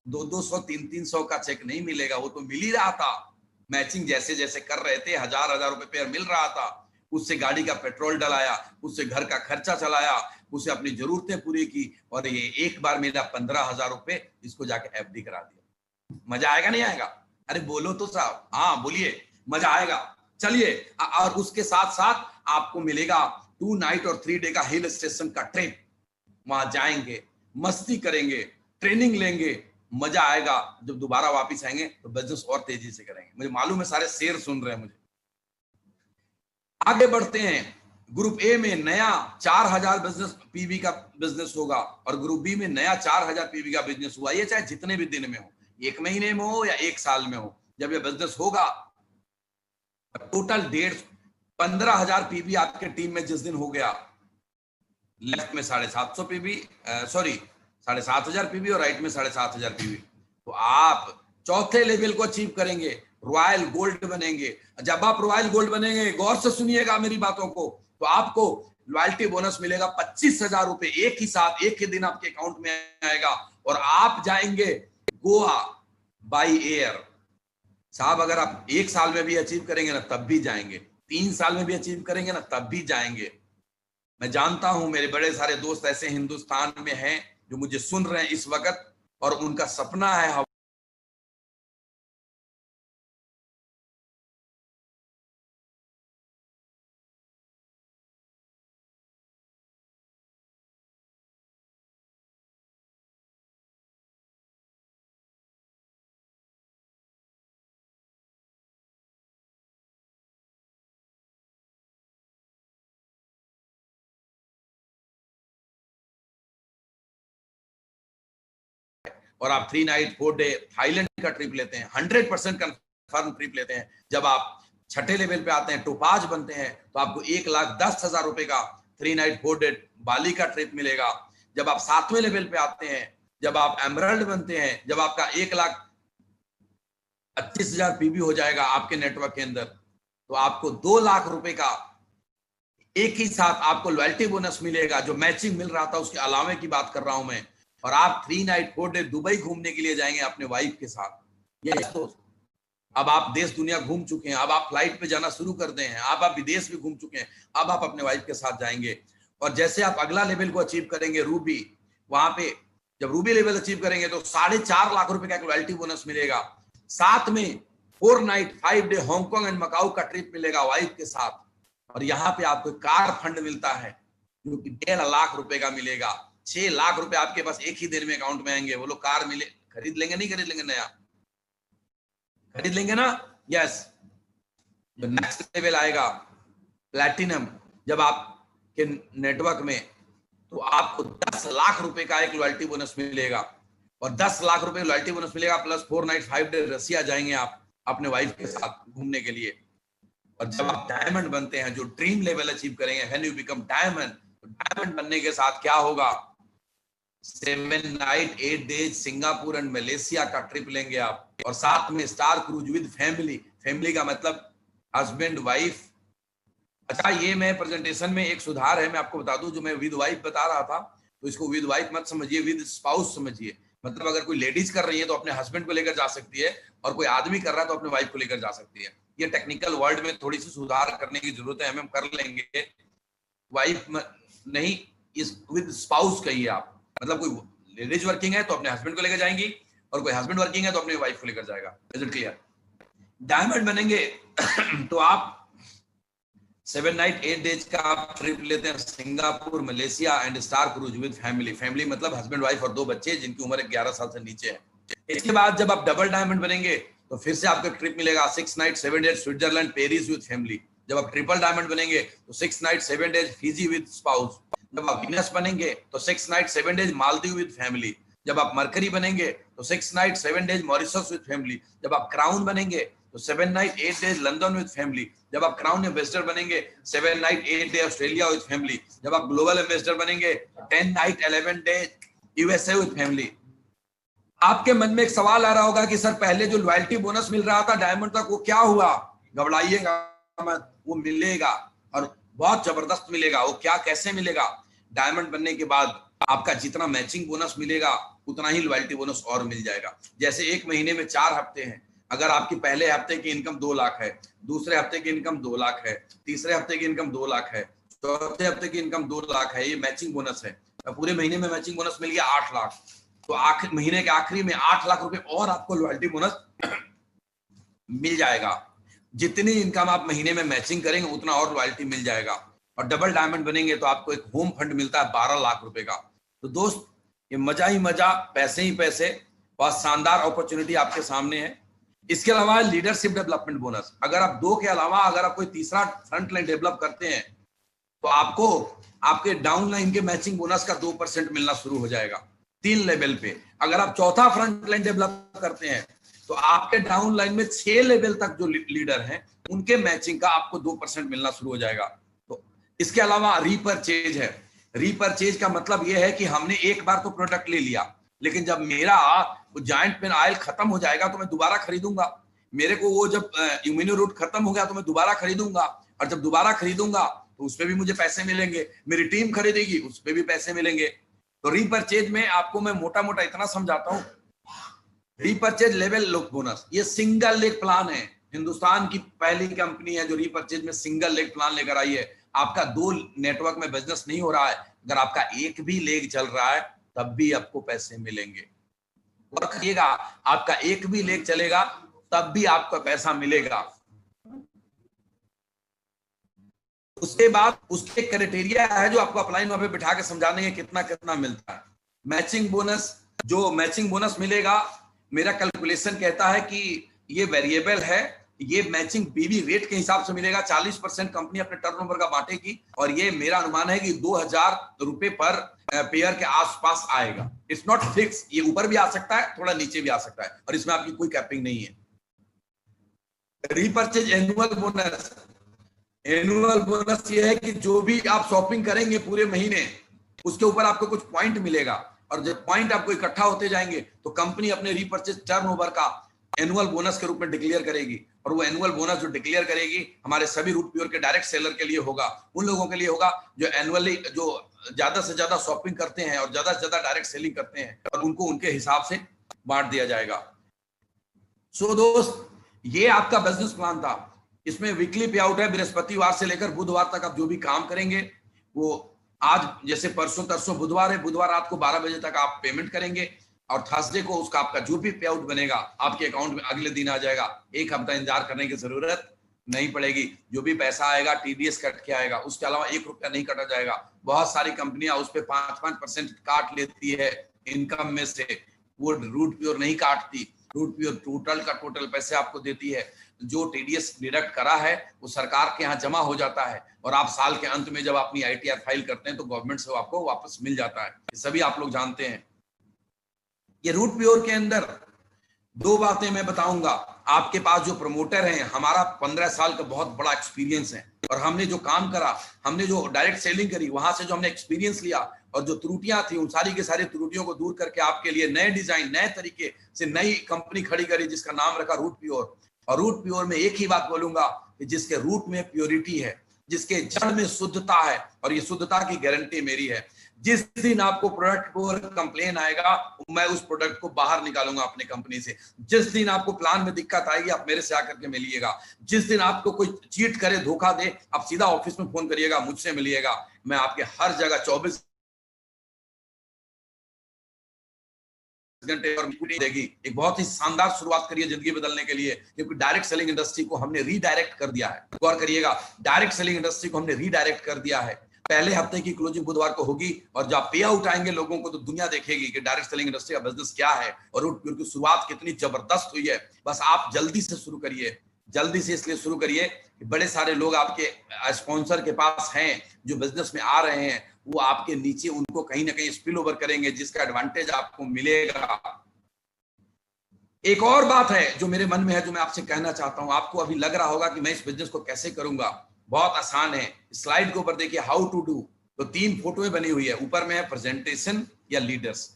200 300 का चेक नहीं मिलेगा, वो तो मिल ही रहा था। मैचिंग जैसे जैसे कर रहे थे 1000 रुपए पेयर मिल रहा था, उससे गाड़ी का पेट्रोल डलाया, उससे घर का खर्चा चलाया, उससे अपनी जरूरतें पूरी की, और ये एक बार मेरा 15000 रुपए इसको जाके एफडी करा दिया। मजा आएगा नहीं आएगा? अरे बोलो तो साहब, हाँ बोलिए, मजा आएगा। चलिए, और उसके साथ साथ आपको मिलेगा 2 नाइट और 3 डे का हिल स्टेशन का ट्रिप। वहां जाएंगे, मस्ती करेंगे, ट्रेनिंग लेंगे, मजा आएगा। जब दोबारा वापस आएंगे तो बिजनेस और तेजी से करेंगे। मुझे मालूम है सारे शेर सुन रहे हैं मुझे। आगे बढ़ते हैं। ग्रुप ए में नया 4000 बिजनेस पीबी का बिजनेस होगा, और ग्रुप बी में नया 4000 पीबी का बिजनेस हुआ। ये चाहे जितने भी दिन में हो, 1 महीने में हो या 1 साल में हो, जब ये बिजनेस होगा, टोटल 15000 पीबी आपके टीम में जिस दिन हो गया, लेफ्ट में 750 पीबी, सॉरी 7500 पीबी, और राइट में 7500 पीबी, तो आप चौथे लेवल को अचीव करेंगे, रॉयल गोल्ड बनेंगे। जब आप रॉयल गोल्ड बनेंगे, गौर से सुनिएगा मेरी बातों को, तो आपको लॉयल्टी बोनस मिलेगा 25000 रुपए एक ही साथ, एक ही दिन आपके अकाउंट में आएगा, और आप जाएंगे गोवा बाई एयर। साहब अगर आप 1 साल में भी अचीव करेंगे ना तब भी जाएंगे, 3 साल में भी अचीव करेंगे ना तब भी जाएंगे। मैं जानता हूं मेरे बड़े सारे दोस्त ऐसे हिंदुस्तान में हैं जो मुझे सुन रहे हैं इस वक्त, और उनका सपना है और आप 3 नाइट 4 डे थाईलैंड का ट्रिप लेते हैं, 100% कंफर्म ट्रिप लेते हैं, जब आप छठे लेवल पे आते हैं, टोपाज बनते हैं, तो आपको 1,10,000 रुपए का 3 नाइट 4 डे बाली का ट्रिप मिलेगा। जब आप 7वें लेवल पे आते हैं, जब आप एमरल्ड बनते हैं, जब आपका 1,25,000 पीबी हो जाएगा आपके नेटवर्क के अंदर, तो आपको 2 लाख रुपए का एक ही साथ आपको लॉयल्टी बोनस मिलेगा। जो मैचिंग मिल रहा था उसके अलावे की बात कर रहा हूं मैं। और आप 3 नाइट 4 डे दुबई घूमने के लिए जाएंगे अपने वाइफ के साथ। ये दोस्त, अब आप देश दुनिया घूम चुके हैं, अब आप फ्लाइट पे जाना शुरू कर दे हैं, अब आप विदेश भी घूम चुके हैं, अब आप अपने वाइफ के साथ जाएंगे। और जैसे आप अगला लेवल को अचीव करेंगे रूबी, वहां पे जब रूबी लेवल अचीव करेंगे तो 4.5 लाख रुपए का एक लॉयल्टी बोनस मिलेगा। साथ में 4 night 5 day Hong Kong and Macau का ट्रिप मिलेगा वाइफ के साथ। और यहाँ पे आपको कार फंड मिलता है जो कि 1.5 लाख रुपए का मिलेगा। 6 लाख रुपए आपके पास एक ही दिन में अकाउंट में आएंगे। वो लोग कार मिले, खरीद लेंगे, नहीं खरीद लेंगे, नया खरीद लेंगे ना? यस। जो नेक्स्ट लेवल आएगा प्लैटिनम, जब आपके नेटवर्क में, तो आपको 10 लाख रुपए का एक लॉयल्टी बोनस मिलेगा। और 10 लाख रुपए लॉयल्टी बोनस मिलेगा प्लस 4 नाइट 5 डे रसिया जाएंगे आप अपने वाइफ के साथ घूमने के लिए। और जब आप डायमंड बनते हैं, जो ड्रीम लेवल अचीव करेंगे, व्हेन यू बिकम डायमंड, तो डायमंड बनने के साथ क्या होगा? 7 night 8 days Singapore and Malaysia का ट्रिप लेंगे आप। और साथ में star cruise with family. Family का मतलब हस्बैंड वाइफ। अच्छा, ये मैं प्रेजेंटेशन में एक सुधार है, मैं आपको बता दूं। जो मैं विद वाइफ बता रहा था, तो इसको विद वाइफ मत समझिए, विद स्पाउस समझिए। मतलब अगर कोई लेडीज कर रही है तो अपने हस्बैंड को लेकर जा सकती है, और कोई आदमी कर रहा है तो अपने वाइफ को लेकर जा सकती है। ये टेक्निकल वर्ड में थोड़ी सी सुधार करने की जरूरत है, हम कर लेंगे। वाइफ नहीं, इस विद स्पाउस कहिए आप। मतलब कोई लेडीज वर्किंग है तो अपने हस्बैंड को लेकर जाएंगी, और कोई हस्बैंड वर्किंग है तो अपने वाइफ को लेकर जाएगा। Is it clear? डायमंड बनेंगे तो आप 7 नाइट 8 डेज का आप ट्रिप लेते हैं Singapore, Malaysia and star cruise with family. Family मतलब हस्बैंड वाइफ और 2 बच्चे जिनकी उम्र 11 साल से नीचे है। इसके बाद जब आप डबल डायमंड बनेंगे तो फिर से आपको ट्रिप मिलेगा 6 night 7 days Switzerland Paris with family. जब आप ट्रिपल डायमंड बनेंगे तो 6 night 7 days Fiji with spouse. जब आप वीनस बनेंगे तो 6 night 7 days Maldives with family. जब आप मरकरी बनेंगे तो 6 night 7 days Mauritius with family. जब आप क्राउन बनेंगे तो 7 night 8 days London with family. जब आप क्राउन एम्बेसडर बनेंगे 7 night 8 day Australia with family. जब आप ग्लोबल एम्बेसडर बनेंगे 10 night 11 day USA with family. आपके मन में एक सवाल आ रहा होगा कि सर पहले जो लॉयल्टी बोनस मिल रहा था डायमंड तक, वो क्या हुआ? घबराइएगा मत, वो मिलेगा और बहुत जबरदस्त मिलेगा। वो क्या, कैसे मिलेगा? डायमंड बनने के बाद आपका जितना मैचिंग बोनस मिलेगा उतना ही लॉयल्टी बोनस और मिल जाएगा। जैसे एक महीने में 4 हफ्ते हैं, अगर आपकी पहले हफ्ते की इनकम 2 लाख है, दूसरे हफ्ते की इनकम 2 लाख है, तीसरे हफ्ते की इनकम 2 लाख है, चौथे हफ्ते की इनकम 2 लाख है, ये मैचिंग बोनस है। पूरे महीने में मैचिंग बोनस मिल गया 8 लाख, तो आखिर महीने के आखिरी में 8 लाख रुपए और आपको लॉयल्टी बोनस मिल जाएगा। जितनी इनकम आप महीने में मैचिंग करेंगे उतना और लॉयल्टी मिल जाएगा। और डबल डायमंड बनेंगे तो आपको एक होम फंड मिलता है 12 लाख रुपए का। तो दोस्त, ये मजा ही मजा, पैसे ही पैसे, बहुत शानदार अपॉर्चुनिटी आपके सामने है। इसके अलावा लीडरशिप डेवलपमेंट बोनस, अगर आप 2 के अलावा अगर आप कोई तीसरा फ्रंट लाइन डेवलप करते हैं तो आपको आपके डाउन लाइन के मैचिंग बोनस का 2% मिलना शुरू हो जाएगा 3 लेवल पे। अगर आप चौथा फ्रंट लाइन डेवलप करते हैं तो आपके डाउन लाइन में 6 लेवल तक जो लीडर हैं उनके मैचिंग का आपको 2% मिलना शुरू हो जाएगा। तो इसके अलावा रीपरचेज है। रीपरचेज का मतलब यह है कि हमने एक बार तो प्रोडक्ट ले लिया, लेकिन जब मेरा वो जॉइंट पेन ऑयल खत्म हो जाएगा तो मैं दोबारा खरीदूंगा। मेरे को वो जब इम्यूनो रूट खत्म हो गया तो मैं दोबारा खरीदूंगा, और जब दोबारा खरीदूंगा तो उसपे भी मुझे पैसे मिलेंगे, मेरी टीम खरीदेगी उसपे भी पैसे मिलेंगे। तो रीपरचेज में आपको मैं मोटा मोटा इतना समझाता हूं। रीपरचेज लेवल लोक बोनस, ये सिंगल लेग प्लान है। हिंदुस्तान की पहली कंपनी है जो रीपरचेज में सिंगल लेग प्लान लेकर आई है। आपका 2 नेटवर्क में बिजनेस नहीं हो रहा है, अगर आपका एक भी लेग चल रहा है तब भी आपको पैसे मिलेंगे। और कहिएगा, आपका एक भी लेग चलेगा तब भी आपका पैसा मिलेगा। उसके बाद उसके क्राइटेरिया है जो आपको अपलाइन वहां पे बिठा के समझा देंगे कितना कितना मिलता है। मैचिंग बोनस, जो मैचिंग बोनस मिलेगा, मेरा कैलकुलेशन कहता है कि ये वेरिएबल है, ये मैचिंग बीवी रेट के हिसाब से मिलेगा। 40% कंपनी अपने टर्नओवर का बांटेगी, और ये मेरा अनुमान है कि 2000 रुपए पर पेयर के आसपास आएगा। इट्स नॉट फिक्स, ये ऊपर भी आ सकता है, थोड़ा नीचे भी आ सकता है, और इसमें आपकी कोई कैपिंग नहीं है। Repurchase annual bonus, annual bonus ये है कि जो भी आप शॉपिंग करेंगे पूरे महीने, उसके ऊपर आपको कुछ पॉइंट मिलेगा, और जब पॉइंट आपको इकट्ठा होते जाएंगे तो कंपनी अपने रीपर्चेज टर्नओवर का एनुअल बोनस के रूप में डिक्लेयर करेगी। और वो एनुअल बोनस जो डिक्लेयर करेगी हमारे सभी रूट प्योर के डायरेक्ट सेलर के लिए होगा, उन लोगों के लिए होगा जो एनुअली जो ज्यादा से ज्यादा शॉपिंग करते हैं और ज्यादा से ज्यादा डायरेक्ट सेलिंग करते हैं, और उनको उनके हिसाब से बांट दिया जाएगा। सो दोस्त, ये आपका बिजनेस प्लान था। इसमें वीकली पे आउट है, बृहस्पतिवार से लेकर बुधवार तक आप जो भी काम करेंगे वो, आज जैसे परसों तरसों बुधवार है, बुधवार रात को 12 बजे तक आप पेमेंट करेंगे, और थर्सडे को उसका आपका जो भी पे आउट बनेगा आपके अकाउंट में अगले दिन आ जाएगा। एक हफ्ता इंतजार करने की जरूरत नहीं पड़ेगी। जो भी पैसा आएगा टीडीएस कट के आएगा, उसके अलावा 1 रुपया नहीं कटा जाएगा। बहुत सारी कंपनियां उस पर 5-5% काट लेती है इनकम में से, वो रूट प्योर नहीं काटती। रूट प्योर टोटल का टोटल पैसे आपको देती है। जो टीडीएस डिडक्ट करा है वो सरकार के यहाँ जमा हो जाता है, और आप साल के अंत में जब अपनी आईटीआर फाइल करते हैं तो गवर्नमेंट से आपको वापस मिल जाता है। ये सभी आप लोग जानते हैं। ये रूट प्योर के अंदर 2 बातें मैं बताऊंगा। आपके पास जो प्रमोटर हैं, हमारा 15 साल का बहुत बड़ा एक्सपीरियंस है, और हमने जो काम करा, हमने जो डायरेक्ट सेलिंग करी, वहां से जो हमने एक्सपीरियंस लिया, और जो त्रुटियां थी उन सारी की सारी त्रुटियों को दूर करके आपके लिए नए डिजाइन, नए तरीके से नई कंपनी खड़ी करी, जिसका नाम रखा रूट प्योर। और रूट प्योर में एक ही बात बोलूंगा कि जिसके रूट में प्योरिटी है, जिसके जड़ में शुद्धता है, और ये शुद्धता की गारंटी मेरी है। जिस दिन आपको प्रोडक्ट को कंप्लेन आएगा, मैं उस प्रोडक्ट को बाहर निकालूंगा अपने कंपनी से। जिस दिन आपको प्लान में दिक्कत आएगी, आप मेरे से आकर के मिलिएगा। जिस दिन आपको कोई चीट करे, धोखा दे, आप सीधा ऑफिस में फोन करिएगा, मुझसे मिलिएगा। मैं आपके हर जगह 24 घंटे और देगी। एक बहुत ही शानदार शुरुआत करिए जिंदगी बदलने के लिए, क्योंकि डायरेक्ट सेलिंग इंडस्ट्री को हमने रीडायरेक्ट कर दिया है। गौर करिएगा, डायरेक्ट सेलिंग इंडस्ट्री को हमने रीडायरेक्ट कर दिया है। पहले हफ्ते की क्लोजिंग बुधवार को होगी, और जब पे आउट आएंगे लोगों को, तो दुनिया देखेगी कि डायरेक्ट सेलिंग इंडस्ट्री का बिजनेस क्या है और रूट प्योर की शुरुआत कितनी जबरदस्त हुई है। बस आप जल्दी से शुरू करिए, जल्दी से इसलिए शुरू करिए कि बड़े सारे लोग आपके स्पॉन्सर के पास हैं जो बिजनेस में आ रहे हैं, वो आपके नीचे उनको कहीं ना कहीं स्पिल ओवर करेंगे, जिसका एडवांटेज आपको मिलेगा। एक और बात है जो मेरे मन में है, जो मैं आपसे कहना चाहता हूं। आपको अभी लग रहा होगा कि मैं इस बिजनेस को कैसे करूंगा, बहुत आसान है। स्लाइड के ऊपर देखिए हाउ टू डू, तो 3 फोटोएं बनी हुई है। ऊपर में है प्रेजेंटेशन या लीडर्स,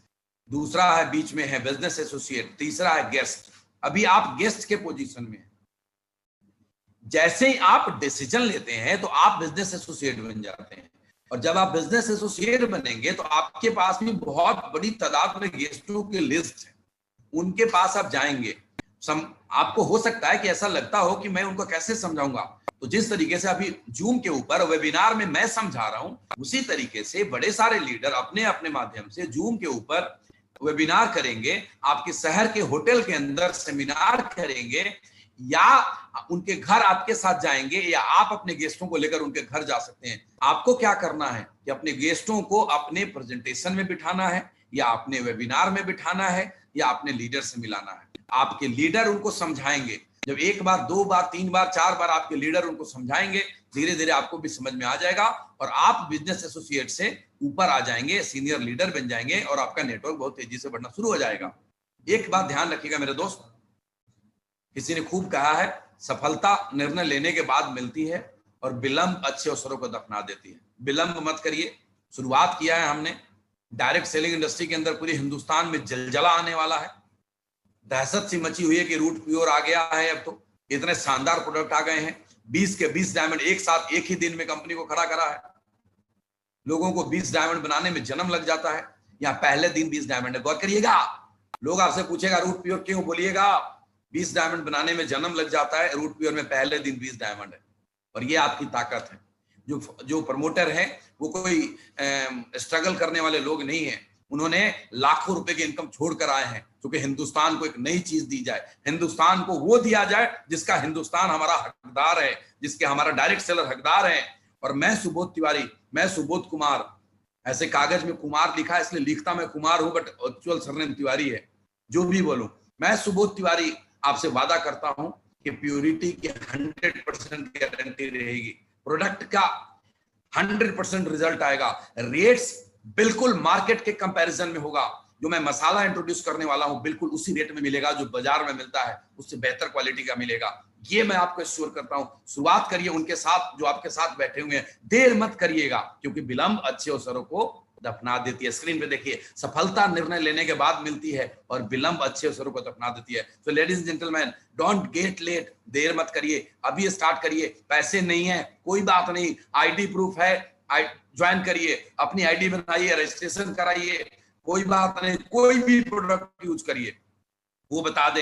दूसरा है बीच में है बिजनेस एसोसिएट, तीसरा है गेस्ट। अभी आप गेस्ट के पोजीशन में हैं। जैसे ही आप डिसीजन लेते हैं तो आप बिजनेस एसोसिएट बन जाते हैं, और जब आप बिजनेस एसोसिएट बनेंगे तो आपके पास भी बहुत बड़ी तादाद में गेस्टों की लिस्ट है। उनके पास आप जाएंगे, आपको हो सकता है कि ऐसा लगता हो कि मैं उनको कैसे समझाऊंगा। तो जिस तरीके से अभी जूम के ऊपर वेबिनार में मैं समझा रहा हूं, उसी तरीके से बड़े सारे लीडर अपने अपने माध्यम से जूम के ऊपर वेबिनार करेंगे, आपके शहर के होटल के अंदर सेमिनार करेंगे, या उनके घर आपके साथ जाएंगे, या आप अपने गेस्टों को लेकर उनके घर जा सकते हैं। आपको क्या करना है कि अपने गेस्टों को अपने प्रेजेंटेशन में बिठाना है, या अपने वेबिनार में बिठाना है, या अपने लीडर से मिलाना है। आपके लीडर उनको समझाएंगे। जब 1 बार 2 बार 3 बार 4 बार आपके लीडर उनको समझाएंगे, धीरे धीरे आपको भी समझ में आ जाएगा, और आप बिजनेस एसोसिएट से ऊपर आ जाएंगे, सीनियर लीडर बन जाएंगे, और आपका नेटवर्क बहुत तेजी से बढ़ना शुरू हो जाएगा। एक बात ध्यान रखिएगा मेरे दोस्त, किसी ने खूब कहा है, सफलता निर्णय लेने के बाद मिलती है, और विलंब अच्छे अवसरों को दफना देती है। विलंब मत करिए। शुरुआत किया है हमने, डायरेक्ट सेलिंग इंडस्ट्री के अंदर पूरे हिंदुस्तान में जलजला आने वाला है। दहशत सी मची हुई है कि रूट प्योर आ गया है। अब तो इतने शानदार प्रोडक्ट आ गए हैं, 20 के 20 डायमंड एक साथ एक ही दिन में कंपनी को खड़ा करा है। लोगों को 20 डायमंड बनाने में जन्म लग जाता है, या पहले दिन 20 डायमंड है। गौर करिएगा, लोग आपसे पूछेगा रूट प्योर क्यों, बोलिएगा 20 डायमंड बनाने में जन्म लग जाता है, रूट प्योर में पहले दिन 20 डायमंड है। और ये आपकी ताकत है। जो प्रमोटर है वो कोई स्ट्रगल करने वाले लोग नहीं है। उन्होंने लाखों रुपए की इनकम छोड़कर आए हैं, क्योंकि हिंदुस्तान को एक नई चीज दी जाए, हिंदुस्तान को वो दिया जाए जिसका हिंदुस्तान हमारा हकदार है, जिसके हमारा डायरेक्ट सेलर हकदार है। और मैं सुबोध तिवारी, मैं सुबोध कुमार, ऐसे कागज में कुमार लिखा है इसलिए लिखता मैं कुमार हूं, बट एक्चुअल सरनेम तिवारी है। जो भी बोलूं, मैं सुबोध तिवारी आपसे वादा करता हूं कि प्योरिटी की 100% गारंटी रहेगी, प्रोडक्ट का 100% रिजल्ट आएगा, रेट्स बिल्कुल मार्केट के कंपैरिजन में होगा। जो मैं मसाला इंट्रोड्यूस करने वाला हूं बिल्कुल उसी रेट में मिलेगा जो बाजार में मिलता है, उससे बेहतर क्वालिटी का मिलेगा। ये मैं आपको एश्योर करता हूं। शुरुआत करिए उनके साथ जो आपके साथ बैठे हुए हैं, देर मत करिएगा, क्योंकि विलंब अच्छे अवसरों को दफना देती है। स्क्रीन पे देखिए, सफलता निर्णय लेने के बाद मिलती है और विलंब अच्छे अवसरों को दफना देती है। तो ladies and gentleman, don't get late, देर मत करिए, अभी स्टार्ट करिए। पैसे नहीं है कोई बात नहीं, आईडी प्रूफ है, ज्वाइन करिए, अपनी आईडी बनाइए, रजिस्ट्रेशन कराइए, कोई बात नहीं, कोई भी प्रोडक्ट यूज करिए, वो बता देंगे।